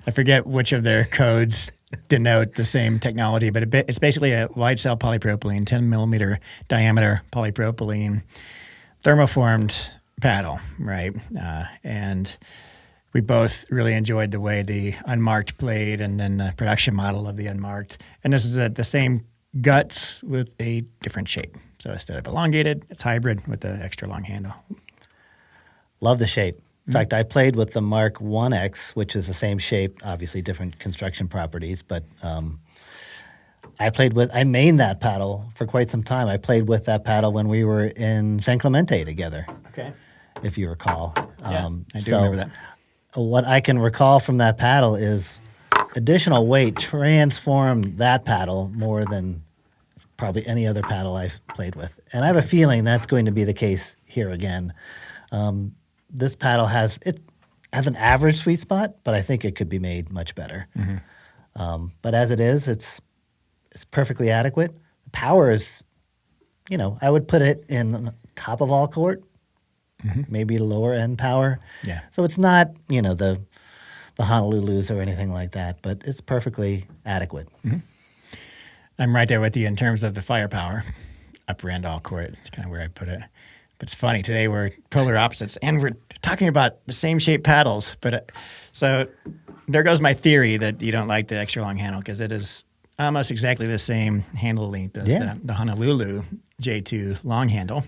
I forget which of their codes denote the same technology, but it's basically a wide cell polypropylene, 10 millimeter diameter polypropylene thermoformed paddle, right? And we both really enjoyed the way the unmarked played, and then the production model of the unmarked. And this is the same guts with a different shape. So instead of elongated, it's hybrid with the extra long handle. Love the shape. In fact, I played with the Mark 1X, which is the same shape, obviously different construction properties, but I mained that paddle for quite some time. I played with that paddle when we were in San Clemente together. Okay. If you recall. Yeah, I do remember that. What I can recall from that paddle is additional weight transformed that paddle more than probably any other paddle I've played with. And I have a feeling that's going to be the case here again. This paddle has an average sweet spot, but I think it could be made much better. But as it is, it's perfectly adequate. The power is, I would put it in top of all court, maybe lower end power. Yeah. So it's not, the Honolulus or anything like that, but it's perfectly adequate. I'm right there with you in terms of the firepower. Upper end all court, it's kind of where I put it. But it's funny, today we're polar opposites, and we're talking about the same shape paddles. But so there goes my theory that you don't like the extra long handle, because it is almost exactly the same handle length as the Honolulu J2 long handle.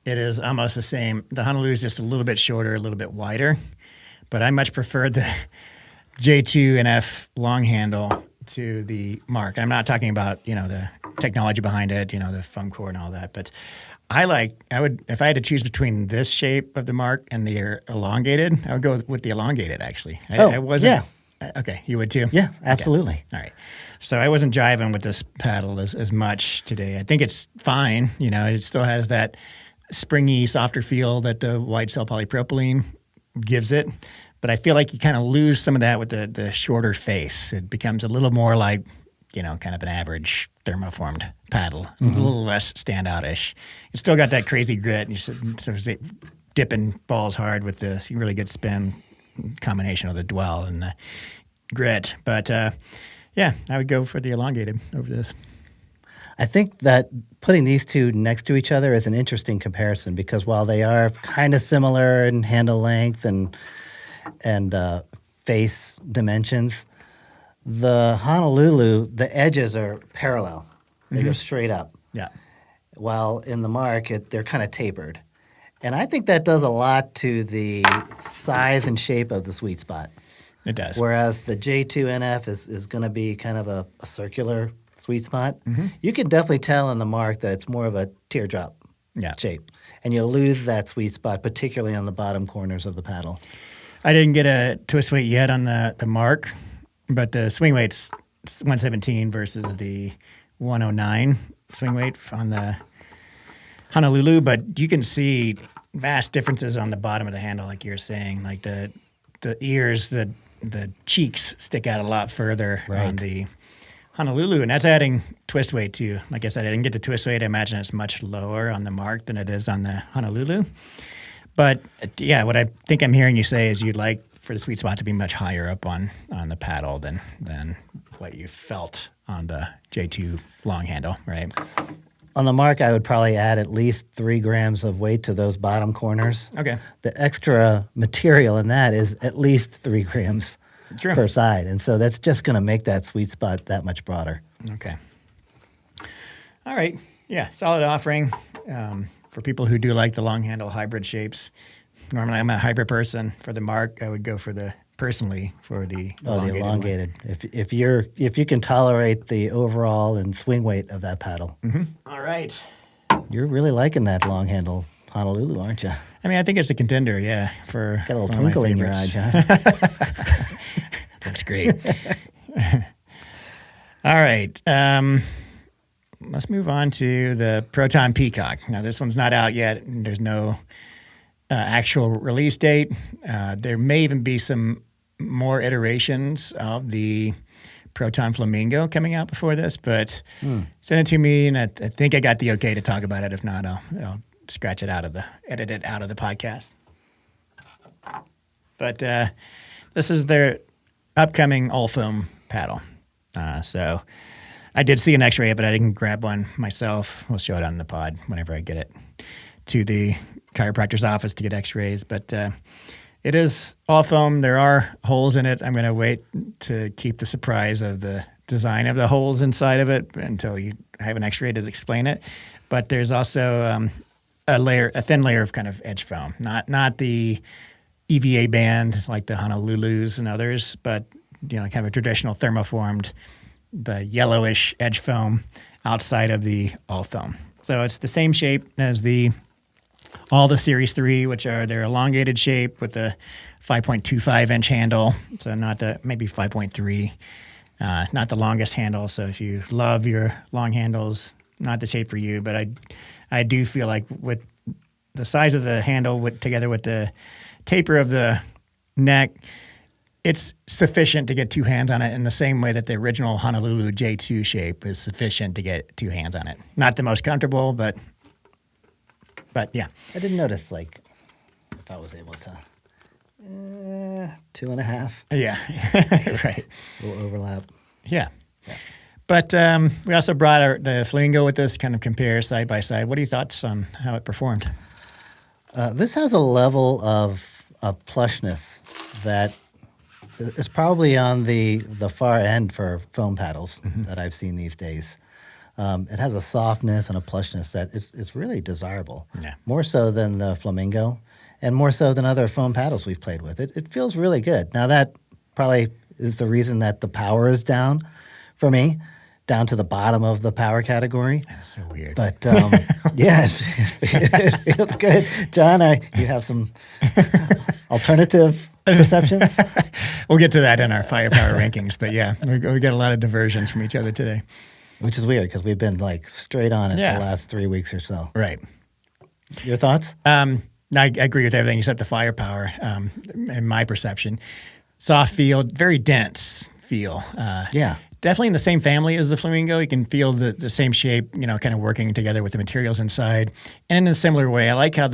It is almost the same. The Honolulu is just a little bit shorter, a little bit wider, but I much prefer the J2NF long handle to the Mark. And I'm not talking about, the technology behind it, the foam core and all that, but if I had to choose between this shape of the Mark and the elongated, I would go with the elongated, actually. I wasn't. Yeah. Okay, you would too? Yeah, absolutely. Okay. All right. So I wasn't jiving with this paddle as much today. I think it's fine. It still has that springy, softer feel that the wide cell polypropylene gives it. But I feel like you kind of lose some of that with the shorter face. It becomes a little more like, kind of an average thermoformed paddle, a little less standout-ish. It's still got that crazy grit. You should dipping balls hard with this really good spin combination of the dwell and the grit. But I would go for the elongated over this. I think that putting these two next to each other is an interesting comparison, because while they are kind of similar in handle length and face dimensions, the Honolulu, the edges are parallel. They go straight up. Yeah. While in the Mark, they're kind of tapered. And I think that does a lot to the size and shape of the sweet spot. It does. Whereas the J2NF is going to be kind of a circular sweet spot. You can definitely tell in the Mark that it's more of a teardrop shape. And you'll lose that sweet spot, particularly on the bottom corners of the paddle. I didn't get a twist weight yet on the Mark, but the swing weight's 117 versus the 109 swing weight on the Honolulu. But you can see vast differences on the bottom of the handle, like you're saying. Like the ears, the cheeks stick out a lot further on the Honolulu, and that's adding twist weight too. Like I said, I didn't get the twist weight. I imagine it's much lower on the Mark than it is on the Honolulu. But what I think I'm hearing you say is you'd like for the sweet spot to be much higher up on the paddle than what you felt on the J2 long handle, right? On the Mark, I would probably add at least 3 grams of weight to those bottom corners. Okay. The extra material in that is at least 3 grams. True. Per side. And so that's just going to make that sweet spot that much broader. Okay. All right. Yeah, solid offering for people who do like the long handle hybrid shapes. Normally, I'm a hybrid person. For the Mark, I would go for the elongated. If you can tolerate the overall and swing weight of that paddle. All right. You're really liking that long handle Honolulu, aren't you? I mean, I think it's a contender, got a little twinkle in your eye, John. Looks great. All right. Let's move on to the Proton Peacock. Now, this one's not out yet. There's no actual release date. There may even be some more iterations of the Proton Flamingo coming out before this, but send it to me, and I think I got the okay to talk about it. If not, I'll edit it out of the podcast. But this is their upcoming all foam paddle. So I did see an X-ray, but I didn't grab one myself. We'll show it on the pod whenever I get it to the chiropractor's office to get X-rays. But it is all foam. There are holes in it. I'm going to wait to keep the surprise of the design of the holes inside of it until you have an X-ray to explain it. But there's also a thin layer of kind of edge foam, not the EVA band like the Honolulus and others, but kind of a traditional thermoformed, the yellowish edge foam outside of the all foam. So it's the same shape as all the Series 3, which are their elongated shape with the 5.25 inch handle. So maybe 5.3, not the longest handle. So if you love your long handles, not the shape for you. But I do feel like with the size of the handle together with the taper of the neck, it's sufficient to get two hands on it in the same way that the original Honolulu J2 shape is sufficient to get two hands on it. Not the most comfortable, but yeah. I didn't notice, like, if I was able to. 2.5. Yeah, right. A little overlap. Yeah. But we also brought the flamingo with us, kind of compare side by side. What are your thoughts on how it performed? This has a level of plushness that is probably on the far end for foam paddles that I've seen these days. It has a softness and a plushness that is really desirable. Yeah. More so than the flamingo and more so than other foam paddles we've played with. It feels really good. Now, that probably is the reason that the power is down for me, down to the bottom of the power category. That's so weird. But yeah, it feels good. John, you have some alternative perceptions? We'll get to that in our firepower rankings. But yeah, we got a lot of diversions from each other today. Which is weird because we've been like straight on it the last 3 weeks or so. Right. Your thoughts? I agree with everything except the firepower, in my perception. Soft feel, very dense feel. Yeah. Definitely in the same family as the flamingo. You can feel the same shape, kind of working together with the materials inside. And in a similar way, I like how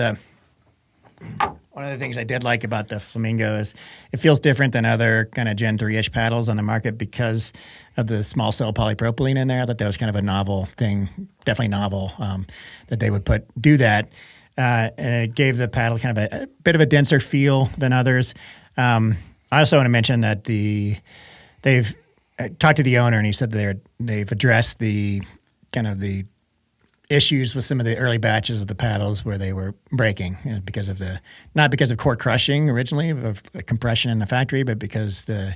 one of the things I did like about the flamingo is it feels different than other kind of Gen 3-ish paddles on the market because of the small cell polypropylene in there. I thought that was kind of a novel thing, definitely novel, that they would do that. And it gave the paddle kind of a bit of a denser feel than others. I also want to mention that they've talked to the owner, and he said they've addressed the kind of the issues with some of the early batches of the paddles where they were breaking not because of core crushing originally of compression in the factory, but because the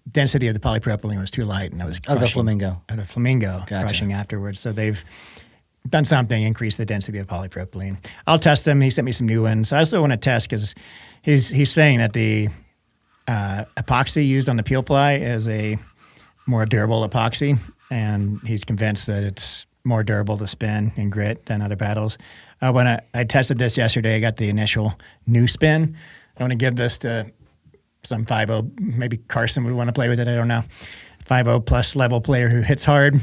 density of the polypropylene was too light and it was crushing. The flamingo. Gotcha. Crushing afterwards. So they've done something, increase the density of polypropylene. I'll test them. He sent me some new ones. I also want to test because he's saying that the epoxy used on the peel ply is a more durable epoxy, and he's convinced that it's more durable to spin and grit than other paddles. When I tested this yesterday, I got the initial new spin. I want to give this to some 5.0, maybe Carson would want to play with it, I don't know. 5.0 plus level player who hits hard,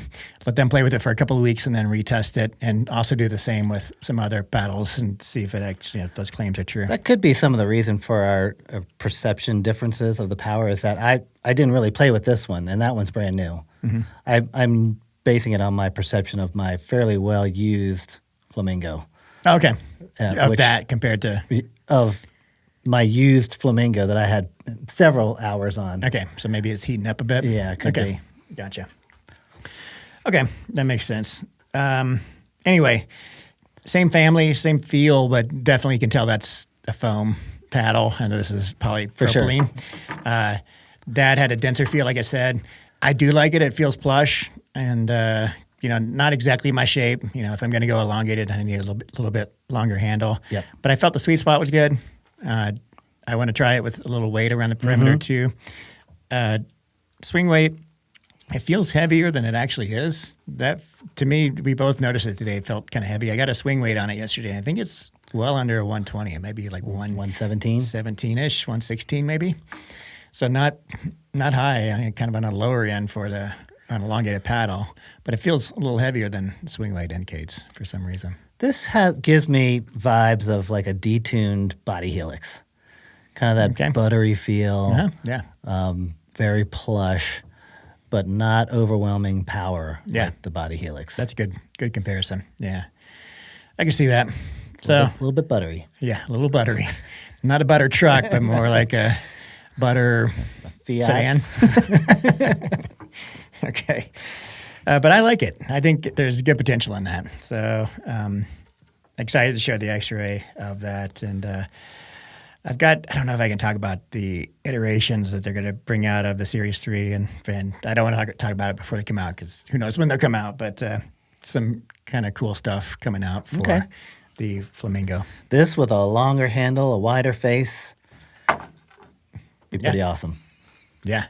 let them play with it for a couple of weeks and then retest it, and also do the same with some other paddles and see if it actually, if those claims are true. That could be some of the reason for our perception differences of the power is that I didn't really play with this one, and that one's brand new. Mm-hmm. I'm basing it on my perception of my fairly well-used flamingo. Okay. That compared to? Of my used flamingo that I had several hours on. Okay, so maybe it's heating up a bit? Yeah, it could be. Gotcha. Okay, that makes sense. Anyway, same family, same feel, but definitely you can tell that's a foam paddle, and this is polypropylene. For sure. That had a denser feel, like I said. I do like it. It feels plush, and not exactly my shape. If I'm going to go elongated, I need a little bit longer handle. Yep. But I felt the sweet spot was good. I want to try it with a little weight around the perimeter too. Swing weight, it feels heavier than it actually is. That, to me, we both noticed it today. It felt kind of heavy. I got a swing weight on it yesterday. I think it's well under 120. It might be like 117, 17-ish, 116 maybe. So not high. I mean, kind of on a lower end for an elongated paddle, but it feels a little heavier than swing weight indicates for some reason. This gives me vibes of like a detuned body helix, kind of that buttery feel. Yeah. Very plush, but not overwhelming power. Yeah. Like the body helix. That's a good comparison. Yeah, I can see that. A little bit buttery. Yeah, a little buttery. Not a butter truck, but more like a butter Fiat. sedan. Okay. But I like it. I think there's good potential in that. So excited to show the X-ray of that. And I don't know if I can talk about the iterations that they're going to bring out of the Series 3. And I don't want to talk about it before they come out because who knows when they'll come out. But some kind of cool stuff coming out for the Flamingo. This with a longer handle, a wider face, be pretty awesome. Yeah.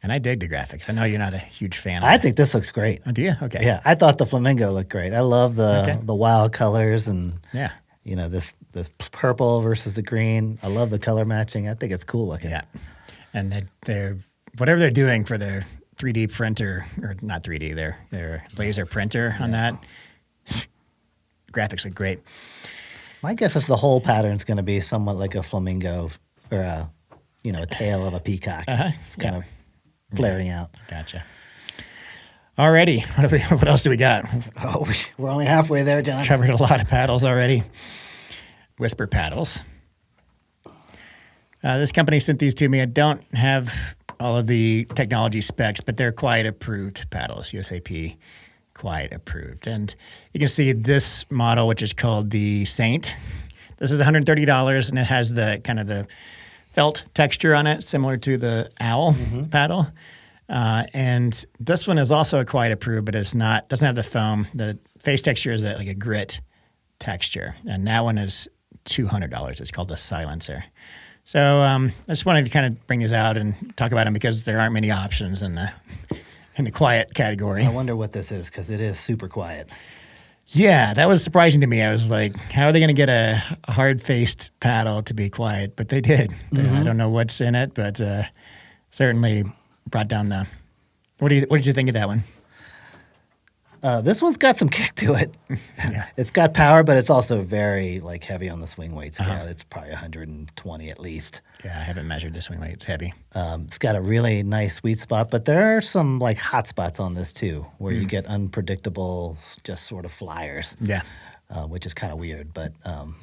And I dig the graphics. I know you're not a huge fan of I think this looks great. Oh, do you? Okay. Yeah, I thought the Flamingo looked great. I love the wild colors and this purple versus the green. I love the color matching. I think it's cool looking. Yeah. And they're whatever they're doing for their 3D printer, or not 3D, their laser printer on that, graphics look great. My guess is the whole pattern's going to be somewhat like a flamingo or a tail of a peacock. It's kind of flaring out. Gotcha. Alrighty. What else do we got? Oh, we're only halfway there, John. Covered a lot of paddles already. Whisper paddles. This company sent these to me. I don't have all of the technology specs, but they're quite approved paddles. USAP, quite approved. And you can see this model, which is called the Saint. This is $130, and it has the kind of the felt texture on it, similar to the Owl paddle. And this one is also quite approved, but doesn't have the foam. The face texture is like a grit texture, and that one is $200. It's called the Silencer. So I just wanted to kind of bring this out and talk about them because there aren't many options in the quiet category. I wonder what this is because it is super quiet. Yeah, that was surprising to me. I was like, how are they going to get a hard-faced paddle to be quiet? But they did. I don't know what's in it, but certainly brought down the... What did you think of that one? This one's got some kick to it. Yeah. It's got power, but it's also very heavy on the swing weight scale. It's probably 120 at least. Yeah, I haven't measured the swing weight. It's heavy. It's got a really nice sweet spot, but there are some hot spots on this too, where you get unpredictable, just sort of flyers. Yeah. Which is kind of weird, but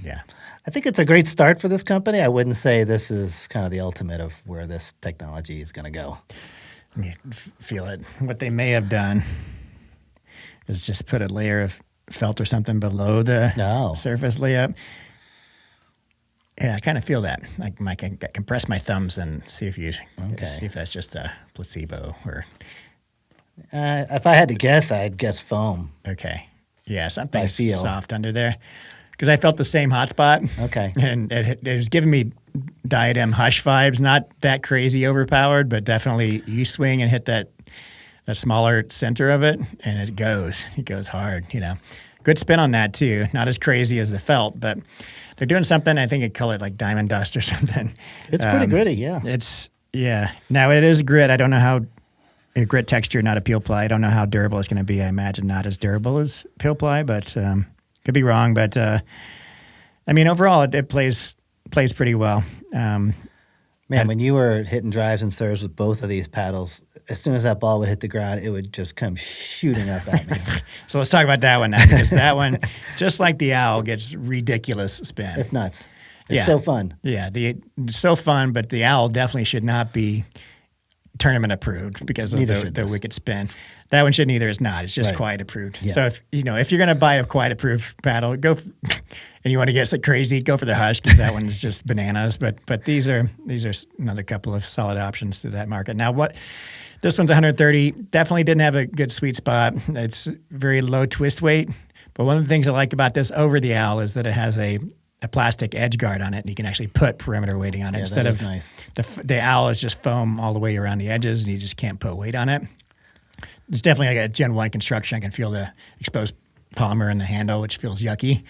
yeah, I think it's a great start for this company. I wouldn't say this is kind of the ultimate of where this technology is going to go. You feel it. What they may have done is just put a layer of felt or something below the surface layup. Yeah, I kind of feel that. I can compress my thumbs and see if that's just a placebo or. If I had to guess, I'd guess foam. Okay. Yeah, something soft under there. Because I felt the same hot spot. Okay. And it was giving me Diadem Hush vibes. Not that crazy overpowered, but definitely you swing and hit that smaller center of it, and it goes hard. Good spin on that too. Not as crazy as the felt, but they're doing something. I think they call it like diamond dust or something. It's pretty gritty, yeah. Now it is grit. I don't know how a grit texture, not a peel ply. I don't know how durable it's going to be. I imagine not as durable as peel ply, but could be wrong. But overall, it plays pretty well. Man, when you were hitting drives and serves with both of these paddles, as soon as that ball would hit the ground, it would just come shooting up at me. So let's talk about that one now, because that one, just like the Owl, gets ridiculous spin. It's nuts. It's so fun. Yeah, so fun, but the Owl definitely should not be tournament approved because of the wicked spin. That one shouldn't either. It's not. It's just quiet approved. Yeah. So if you're going to buy a quiet approved paddle, go and you want to get crazy, go for the Hush because that one is just bananas. But these are another couple of solid options to that market. Now this one's 130. Definitely didn't have a good sweet spot. It's very low twist weight. But one of the things I like about this over the Owl is that it has a plastic edge guard on it, and you can actually put perimeter weighting on it instead of nice. The Owl is just foam all the way around the edges, and you just can't put weight on it. It's definitely like a Gen 1 construction. I can feel the exposed polymer in the handle, which feels yucky.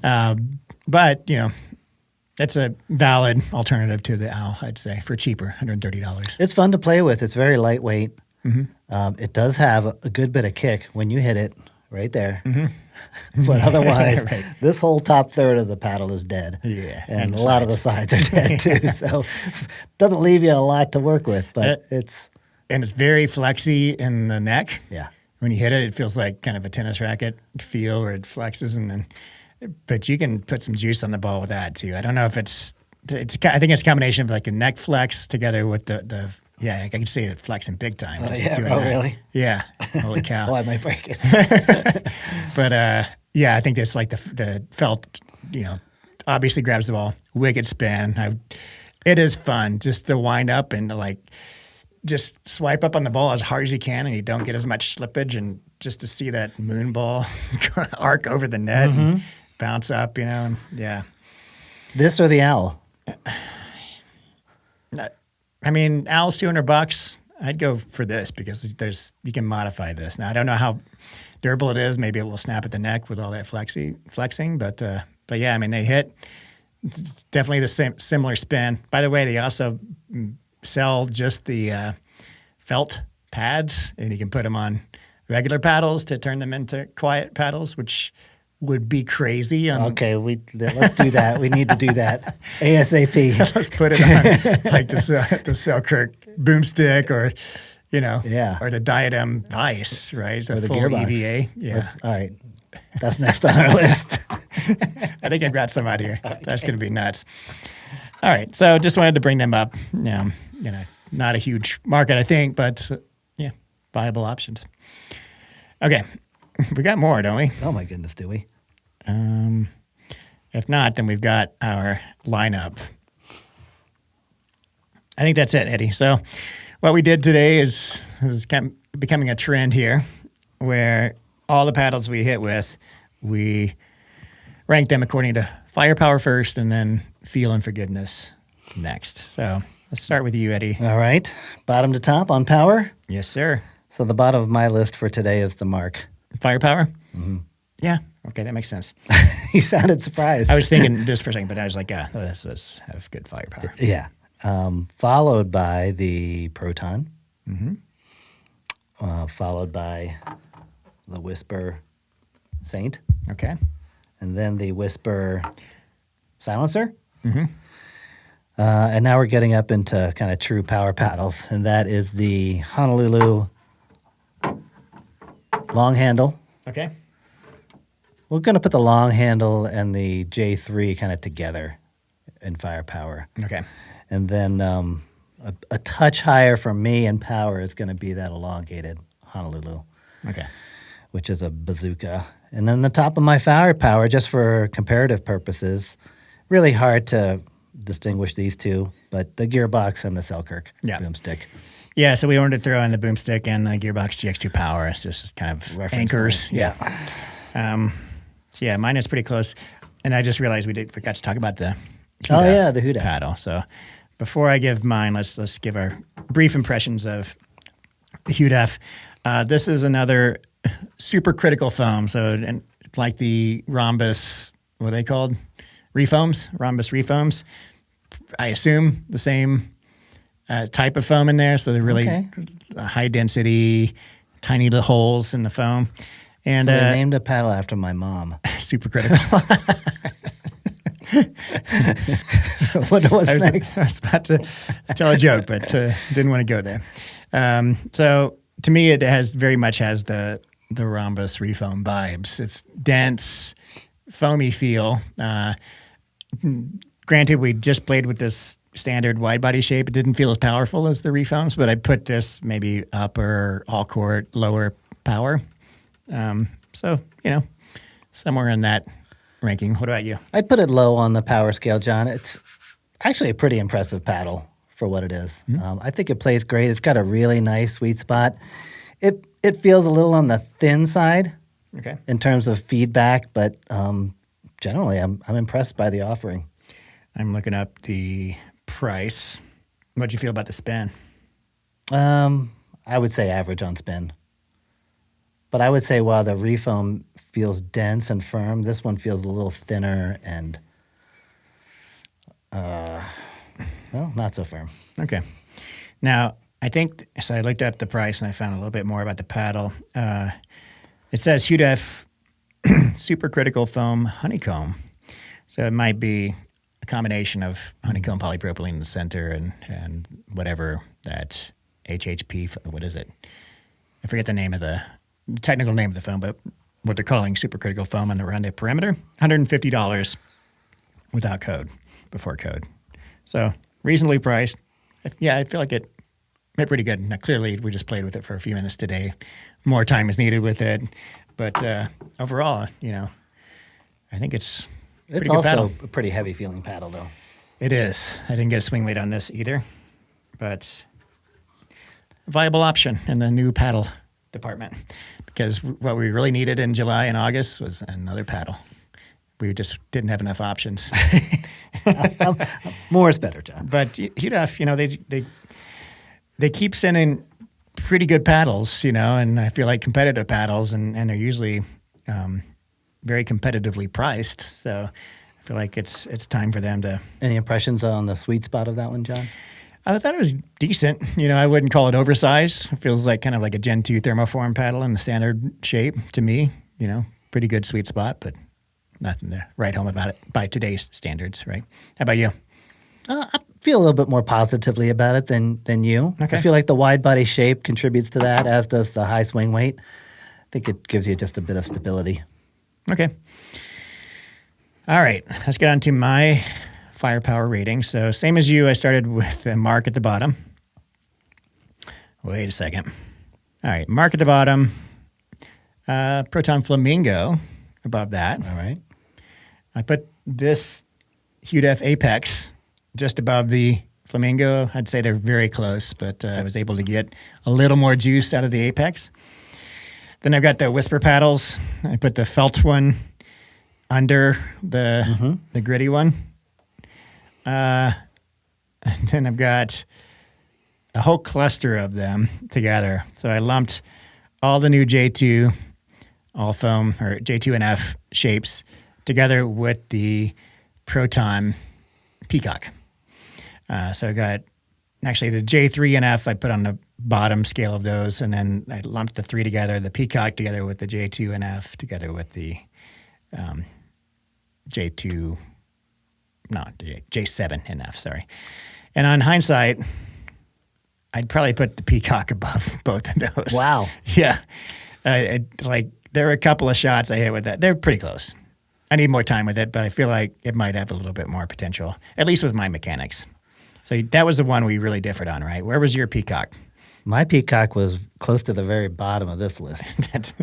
But that's a valid alternative to the Owl, I'd say, for cheaper, $130. It's fun to play with. It's very lightweight. Mm-hmm. It does have a good bit of kick when you hit it right there. Mm-hmm. But otherwise, this whole top third of the paddle is dead. Yeah. And a lot of the sides are dead too. So it doesn't leave you a lot to work with, but it's... And it's very flexy in the neck. Yeah. When you hit it, it feels like kind of a tennis racket feel where it flexes. But you can put some juice on the ball with that too. I don't know if I think it's a combination of like a neck flex together with the Yeah, I can see it flexing big time. Just yeah. doing Oh, that. really? Yeah. Holy cow. Oh, I might break it. But yeah, I think that's like the felt, obviously grabs the ball, wicked spin. It is fun just to wind up and to like just swipe up on the ball as hard as you can, and you don't get as much slippage, and just to see that moon ball arc over the net and bounce up, and yeah. This or the owl? I mean, owl's $200. I'd go for this because you can modify this. Now I don't know how durable it is. Maybe it will snap at the neck with all that flexing, but yeah, I mean they hit definitely the similar spin. By the way, they also sell just the felt pads, and you can put them on regular paddles to turn them into quiet paddles, which would be crazy. Okay, let's do that. We need to do that ASAP. Let's put it on like the Selkirk Boomstik, or or the Diadem Vice, right? Or the full Gearbox. EVA. Yeah. All right, that's next on our list. I think I've got some out here. That's going to be nuts. All right, so just wanted to bring them up. Not a huge market, I think, but yeah, viable options. Okay, we got more, don't we? Oh my goodness, do we? If not, then we've got our lineup. I think that's it, Eddie. So what we did today is becoming a trend here, where all the paddles we hit with, we rank them according to firepower first, and then feel and forgiveness next. So let's start with you, Eddie. All right, bottom to top on power. Yes, sir. So the bottom of my list for today is the Mark. Firepower? Mm-hmm. Yeah. Okay, that makes sense. He sounded surprised. I was thinking this for a second, but I was like, this have good firepower. Yeah. Followed by the Proton. Followed by the Whisper Saint. Okay. And then the Whisper Silencer. And now we're getting up into kind of true power paddles, and that is the Honolulu long handle. Okay. We're going to put the long handle and the J3 kind of together in firepower. Okay. And then a touch higher for me in power is going to be that elongated Honolulu. Okay. Which is a bazooka. And then the top of my firepower, just for comparative purposes, really hard to distinguish these two, but the Gearbox and the Selkirk Boomstik. Yeah, so we wanted to throw in the Boomstik and the Gearbox GX2 Power. It's just kind of reference anchors. Point. Yeah. So yeah, mine is pretty close. And I just realized we forgot to talk about the Hudef the Hudef paddle. So before I give mine, let's give our brief impressions of the Hudef. This is another super critical foam. So and like the Rhombus, what are they called? Rhombus refoams. I assume the same type of foam in there. So they're really high density, tiny little holes in the foam. And so they named a paddle after my mom. Super critical. What's next? I was about to tell a joke, but didn't want to go there. So to me, it very much has the Rhombus refoam vibes. It's dense, foamy feel. Granted, we just played with this standard wide body shape. It didn't feel as powerful as the refoams, but I put this maybe upper all court, lower power. So, somewhere in that ranking. What about you? I'd put it low on the power scale, John. It's actually a pretty impressive paddle for what it is. I think it plays great. It's got a really nice sweet spot. It feels a little on the thin side in terms of feedback, but generally I'm impressed by the offering. I'm looking up the price. What'd you feel about the spin? I would say average on spin. But I would say while the refoam feels dense and firm, this one feels a little thinner and, not so firm. Okay. Now, I think, so I looked up the price and I found a little bit more about the paddle. It says Hudef Supercritical Foam Honeycomb. So it might be a combination of honeycomb polypropylene in the center and whatever that HHP, what is it? I forget the name of the technical name of the foam, but what they're calling supercritical foam around the perimeter, $150 without code, before code. So reasonably priced. Yeah, I feel like it pretty good. Now, clearly, we just played with it for a few minutes today. More time is needed with it. But overall, I think it's a pretty It's good also paddle. a pretty heavy feeling paddle, though. It is. I didn't get a swing weight on this either, but a viable option in the new paddle department, because what we really needed in July and August was another paddle. We just didn't have enough options. More is better, John. But Hudef, they keep sending pretty good paddles, and I feel like competitive paddles, and they're usually very competitively priced. So I feel like it's time for them to. Any impressions on the sweet spot of that one, John? I thought it was decent. I wouldn't call it oversized. It feels like kind of like a Gen 2 thermoform paddle in the standard shape to me. Pretty good sweet spot, but nothing to write home about it by today's standards, right? How about you? I feel a little bit more positively about it than you. Okay. I feel like the wide body shape contributes to that, as does the high swing weight. I think it gives you just a bit of stability. Okay. All right. Let's get on to my firepower rating. So same as you, I started with a mark at the bottom. Wait a second. All right. Mark at the bottom. Proton Flamingo above that. All right. I put this Hudef Apex just above the Flamingo. I'd say they're very close, but I was able to get a little more juice out of the Apex. Then I've got the Whisper paddles. I put the felt one under the gritty one. And then I've got a whole cluster of them together. So I lumped all the new J2 all foam or J2NF shapes together with the Proton Peacock. So I got actually the J3NF I put on the bottom scale of those, and then I lumped the three together, the Peacock together with the J2NF together with the J7NF, sorry. And on hindsight, I'd probably put the Peacock above both of those. Wow. Yeah. There were a couple of shots I hit with that. They're pretty close. I need more time with it, but I feel like it might have a little bit more potential, at least with my mechanics. So that was the one we really differed on, right? Where was your Peacock? My Peacock was close to the very bottom of this list.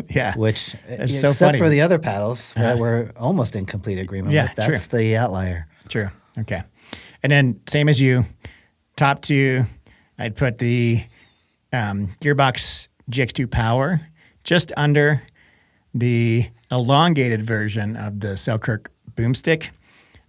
Yeah. Which, That's so except funny. for the other paddles that we're almost in complete agreement Yeah, with, that's the outlier. True. Okay. And then same as you, top two, I'd put the Gearbox GX2 Power just under the elongated version of the Selkirk Boomstik.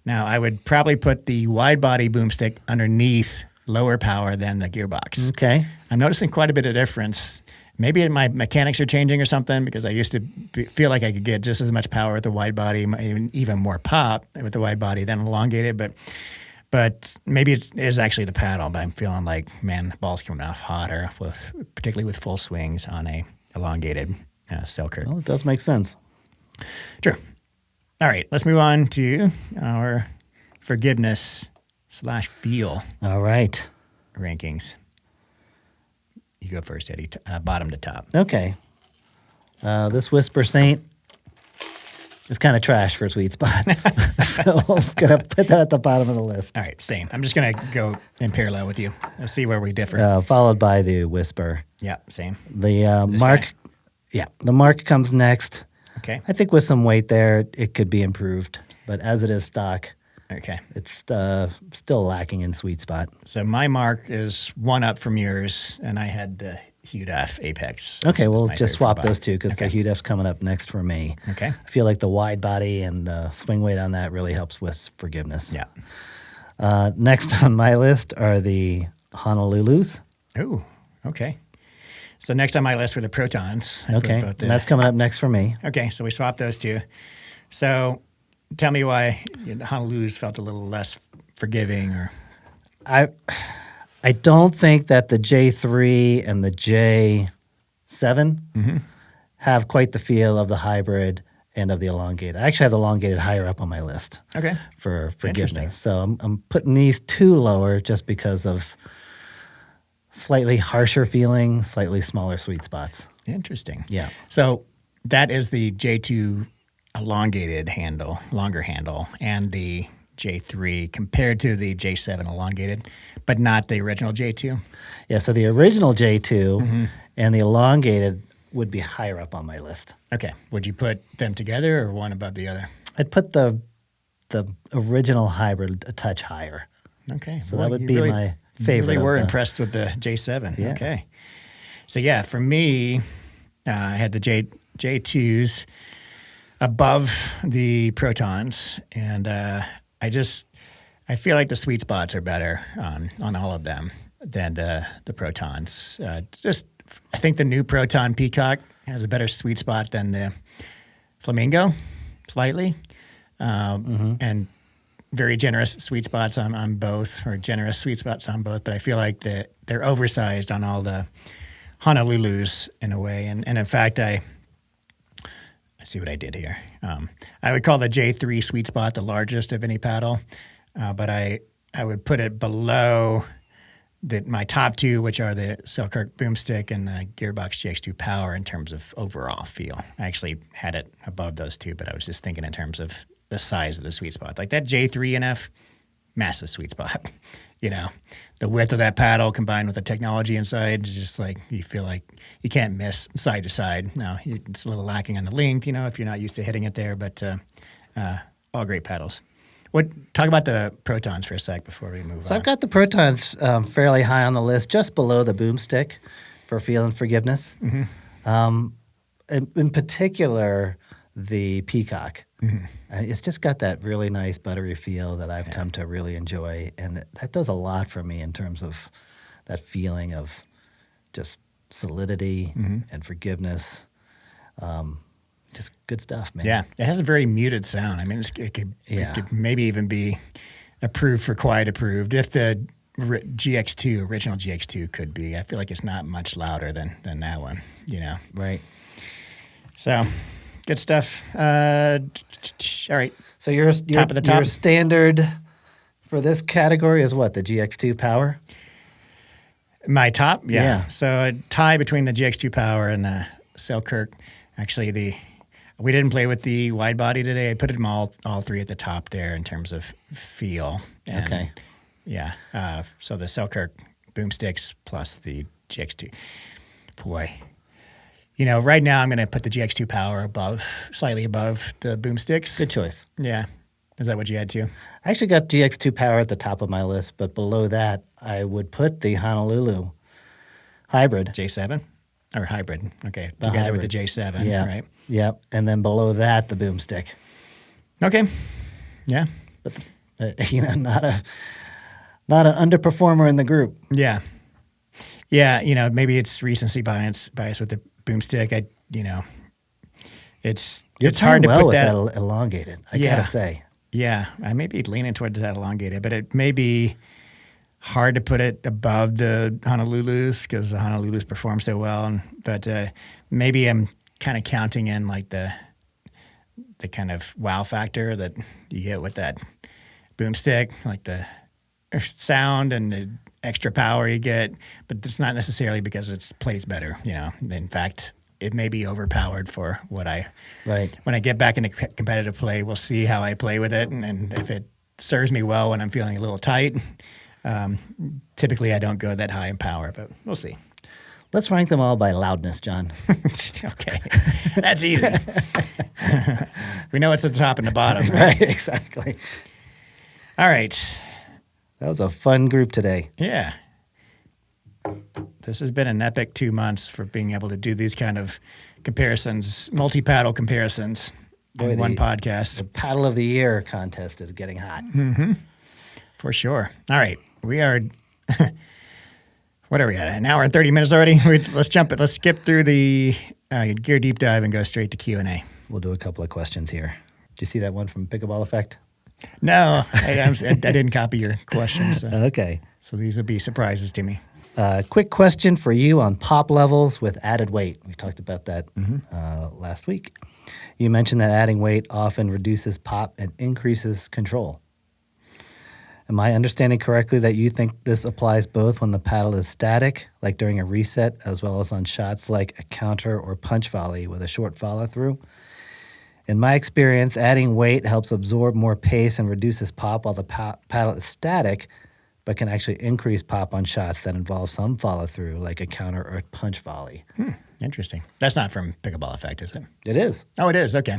Now, I would probably put the wide body Boomstik underneath lower power than the Gearbox. Okay. I'm noticing quite a bit of difference. Maybe my mechanics are changing or something, because I used to feel like I could get just as much power with the wide body, even more pop with the wide body than elongated. But maybe it is actually the paddle. But I'm feeling like, man, the ball's coming off hotter, particularly with full swings on a elongated Selkirk. Well, it does make sense. True. All right, let's move on to our forgiveness/feel All right. rankings. You go first, Eddie. Bottom to top. Okay. This Whisper Saint is kind of trash for sweet spots. So I'm going to put that at the bottom of the list. All right, same. I'm just going to go in parallel with you. Let's see where we differ. Followed by the Whisper. Yeah, same. The This Mark. guy. Yeah, the Mark comes next. Okay. I think with some weight there, it could be improved. But as it is stock, Okay. it's still lacking in sweet spot. So my mark is one up from yours, and I had the Hudef Apex. Okay, we'll My just third swap from those bottom. two, because the Hudef's coming up next for me. Okay. I feel like the wide body and the swing weight on that really helps with forgiveness. Yeah. Next on my list are the Honolulus. Ooh, okay. So next on my list were the Protons. I put Okay, both the- and that's coming up next for me. Okay, so we swapped those two. So tell me why Honolulu's felt a little less forgiving, or I don't think that the J3 and the J7 have quite the feel of the hybrid and of the elongated. I actually have the elongated higher up on my list okay. for Interesting. forgiveness. So I'm putting these two lower just because of slightly harsher feeling, slightly smaller sweet spots. Interesting. Yeah. So that is the J2 elongated handle, longer handle, and the J3 compared to the J7 elongated, but not the original J2? Yeah, so the original J2 and the elongated would be higher up on my list. Okay. Would you put them together or one above the other? I'd put the original hybrid a touch higher. Okay. So that would be my favorite. You really were impressed with the J7. Yeah. Okay. So yeah, for me, I had the J2s above the Protons, and I feel like the sweet spots are better on all of them than the Protons. I think the new Proton Peacock has a better sweet spot than the Flamingo, slightly, and very generous sweet spots on both, or generous sweet spots on both. But I feel like they're oversized on all the Honolulus in a way. And in fact, I see what I did here. I would call the J3 sweet spot the largest of any paddle, but I would put it below my top two, which are the Selkirk Boomstik and the Gearbox GX2 Power in terms of overall feel. I actually had it above those two, but I was just thinking in terms of the size of the sweet spot. Like that J2NF, massive sweet spot. You know, the width of that paddle combined with the technology inside is just like, you feel like you can't miss side to side. No, it's a little lacking on the length, you know, if you're not used to hitting it there, but all great paddles. Talk about the Protons for a sec before we move on. So I've got the Protons fairly high on the list, just below the Boomstik for feel and forgiveness. In particular, the Peacock. It's just got that really nice buttery feel that I've come to really enjoy, and that does a lot for me in terms of that feeling of just solidity and forgiveness. Just good stuff, man. Yeah, it has a very muted sound. I mean, it could maybe even be approved for quiet approved if the GX2, original GX2 could be. I feel like it's not much louder than that one, you know. Right. So, good stuff. All right. So your top of the top. Your standard for this category is what? The GX2 Power? My top? Yeah. So a tie between the GX2 Power and the Selkirk. Actually, we didn't play with the wide body today. I put them all three at the top there in terms of feel. And okay. Yeah. So the Selkirk Boomstiks plus the GX2. Boy. You know, right now I'm going to put the GX2 Power slightly above the Boomstiks. Good choice. Yeah. Is that what you had too? I actually got GX2 Power at the top of my list, but below that, I would put the Honolulu Hybrid. J7? Or Hybrid. Okay. The Together hybrid. with the J7, yeah. right? Yep. And then below that, the Boomstik. Okay. Yeah. But, not an underperformer in the group. Yeah. Yeah, maybe it's recency bias with the Boomstik. It's hard to well put with that elongated. I gotta say. Yeah, I may be leaning towards that elongated, but it may be hard to put it above the Honolulus because the Honolulus perform so well. But maybe I'm kind of counting in like the kind of wow factor that you get with that Boomstik, like the sound and the extra power you get, but it's not necessarily because it plays better. In fact, it may be overpowered for what Right. When I get back into competitive play, we'll see how I play with it, and if it serves me well when I'm feeling a little tight. Typically, I don't go that high in power, but we'll see. Let's rank them all by loudness, John. Okay, that's easy. We know it's at the top and the bottom, right? Exactly. All right. That was a fun group today. Yeah. This has been an epic 2 months for being able to do these kind of comparisons, multi-paddle comparisons in one podcast. The Paddle of the Year contest is getting hot. Mm-hmm. For sure. All right. We are, what are we at? An hour and 30 minutes already? Let's jump it. Let's skip through the gear deep dive and go straight to Q&A. We'll do a couple of questions here. Do you see that one from Pickleball Effect? No, I didn't copy your questions. Okay. So these will be surprises to me. Quick question for you on pop levels with added weight. We talked about that last week. You mentioned that adding weight often reduces pop and increases control. Am I understanding correctly that you think this applies both when the paddle is static, like during a reset, as well as on shots like a counter or punch volley with a short follow-through? In my experience, adding weight helps absorb more pace and reduces pop while the paddle is static, but can actually increase pop on shots that involve some follow-through, like a counter or punch volley. Interesting. That's not from Pickleball Effect, is it? It is. Oh, it is. Okay.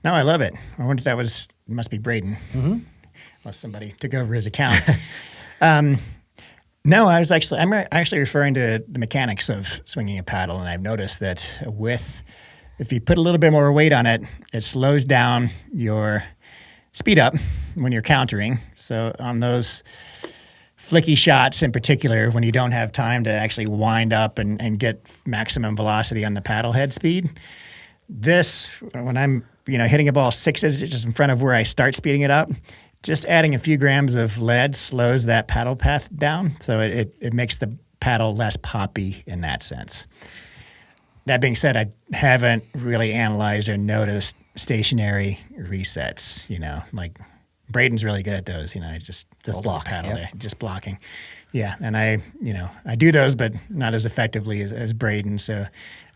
No, I love it. I wonder if that was, it must be Braden. Unless somebody took over his account. No, I'm actually referring to the mechanics of swinging a paddle, and I've noticed that if you put a little bit more weight on it, it slows down your speed up when you're countering. So on those flicky shots in particular, when you don't have time to actually wind up and get maximum velocity on the paddle head speed, when I'm hitting a ball 6 inches in front of where I start speeding it up, just adding a few grams of lead slows that paddle path down. So it makes the paddle less poppy in that sense. That being said, I haven't really analyzed or noticed stationary resets, like Braden's really good at those, just block paddle there, just blocking. Yeah. And I do those, but not as effectively as Braden. So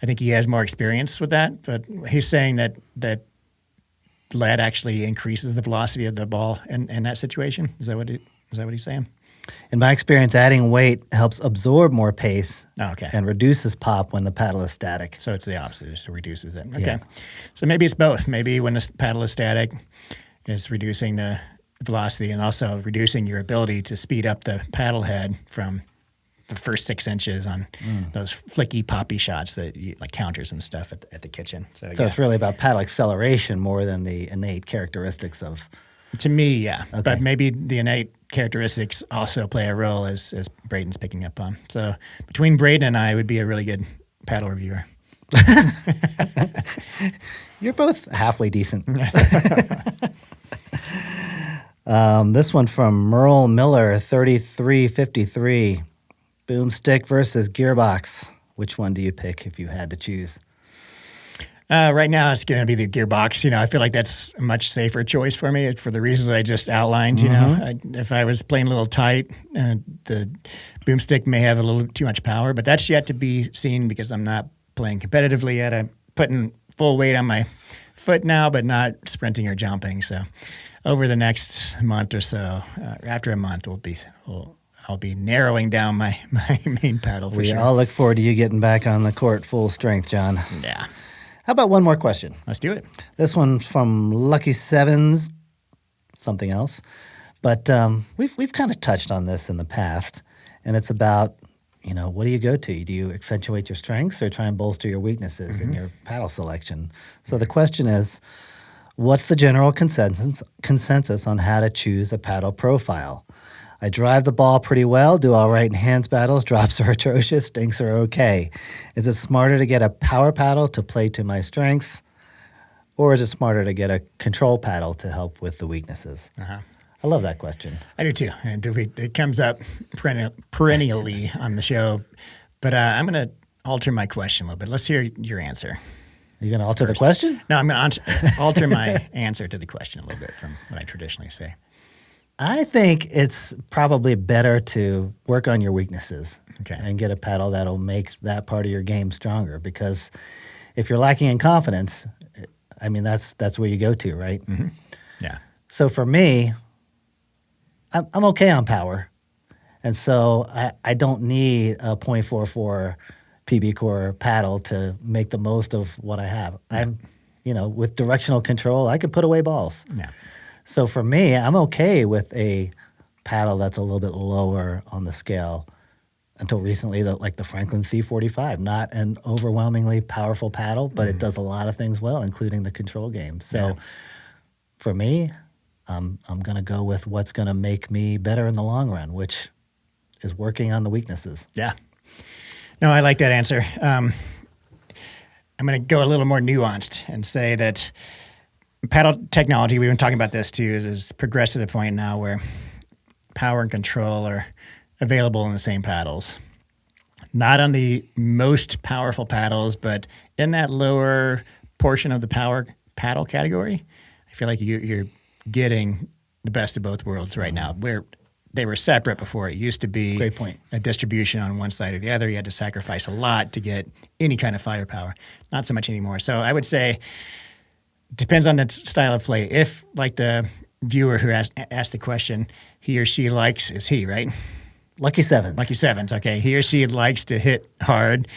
I think he has more experience with that, but he's saying that lead actually increases the velocity of the ball in that situation. Is that what he's saying? In my experience, adding weight helps absorb more pace and reduces pop when the paddle is static. So it's the opposite. It reduces it. Okay. Yeah. So maybe it's both. Maybe when the paddle is static, it's reducing the velocity and also reducing your ability to speed up the paddle head from the first 6 inches on those flicky, poppy shots that like counters and stuff at the kitchen. So it's really about paddle acceleration more than the innate characteristics of... To me, yeah. Okay. But maybe the innate characteristics also play a role as Braden's picking up on. So between Braden and I would be a really good paddle reviewer. You're both halfway decent. This one from Merle Miller, 3353. Boomstik versus Gearbox. Which one do you pick if you had to choose? Right now, it's going to be the Gearbox. I feel like that's a much safer choice for me for the reasons I just outlined. If I was playing a little tight, the Boomstik may have a little too much power, but that's yet to be seen because I'm not playing competitively yet. I'm putting full weight on my foot now, but not sprinting or jumping. So over the next month or so, after a month, I'll be narrowing down my main paddle for sure. We all look forward to you getting back on the court full strength, John. Yeah. How about one more question? Let's do it. This one from Lucky Sevens, something else. But we've kind of touched on this in the past, and it's about, what do you go to? Do you accentuate your strengths or try and bolster your weaknesses in your paddle selection? So the question is, what's the general consensus on how to choose a paddle profile? I drive the ball pretty well, do all right in hands battles, drops are atrocious, stinks are okay. Is it smarter to get a power paddle to play to my strengths, or is it smarter to get a control paddle to help with the weaknesses? I love that question. I do too. And it comes up perennially on the show, but I'm going to alter my question a little bit. Let's hear your answer. You're going to alter the question? No, I'm going to alter my answer to the question a little bit from what I traditionally say. I think it's probably better to work on your weaknesses and get a paddle that'll make that part of your game stronger, because if you're lacking in confidence, that's where you go to, right? Mm-hmm. Yeah. So for me, I'm okay on power, and so I don't need a .44 PBCOR paddle to make the most of what I have. I'm, with directional control, I could put away balls. Yeah. So for me, I'm okay with a paddle that's a little bit lower on the scale. Until recently, like the Franklin C45, not an overwhelmingly powerful paddle, but it does a lot of things well, including the control game. So for me, I'm going to go with what's going to make me better in the long run, which is working on the weaknesses. Yeah. No, I like that answer. I'm going to go a little more nuanced and say that paddle technology, we've been talking about this too, is progressed to the point now where power and control are available in the same paddles. Not on the most powerful paddles, but in that lower portion of the power paddle category, I feel like you're getting the best of both worlds right now. Where they were separate before. It used to be Great point. A distribution on one side or the other. You had to sacrifice a lot to get any kind of firepower. Not so much anymore. So I would say depends on the style of play. If, like the viewer who asked the question, he or she likes, is he, right? Lucky sevens. Lucky sevens, okay. He or she likes to hit hard,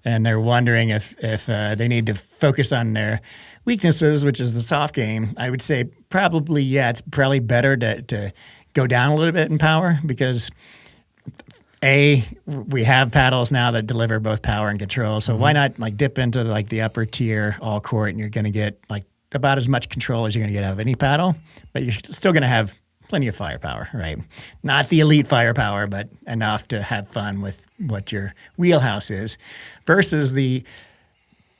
and they're wondering if they need to focus on their weaknesses, which is the soft game. I would say probably, yeah, it's probably better to go down a little bit in power because we have paddles now that deliver both power and control. So why not like dip into like the upper tier all court, and you're going to get like about as much control as you're going to get out of any paddle, but you're still going to have plenty of firepower, right? Not the elite firepower, but enough to have fun with what your wheelhouse is, versus the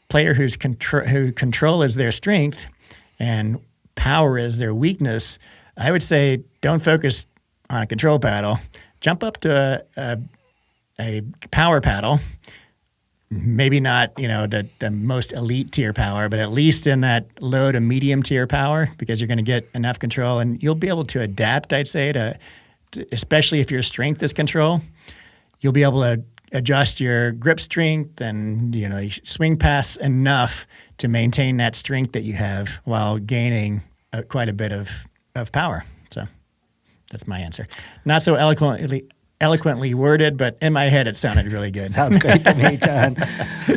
player who control is their strength and power is their weakness. I would say don't focus on a control paddle. Jump up to a power paddle. Maybe not, the most elite tier power, but at least in that low to medium tier power, because you're going to get enough control and you'll be able to adapt, I'd say, to especially if your strength is control, you'll be able to adjust your grip strength and, swing paths enough to maintain that strength that you have while gaining quite a bit of power. So that's my answer. Not so eloquently worded, but in my head it sounded really good. Sounds great to me, John.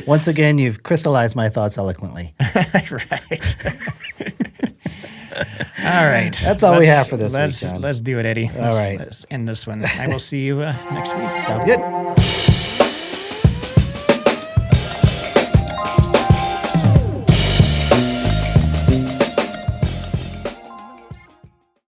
Once again, you've crystallized my thoughts eloquently. Right. All right. That's all we have for this week, John. Let's do it, Eddie. All right. Let's end this one. I will see you next week. Sounds good.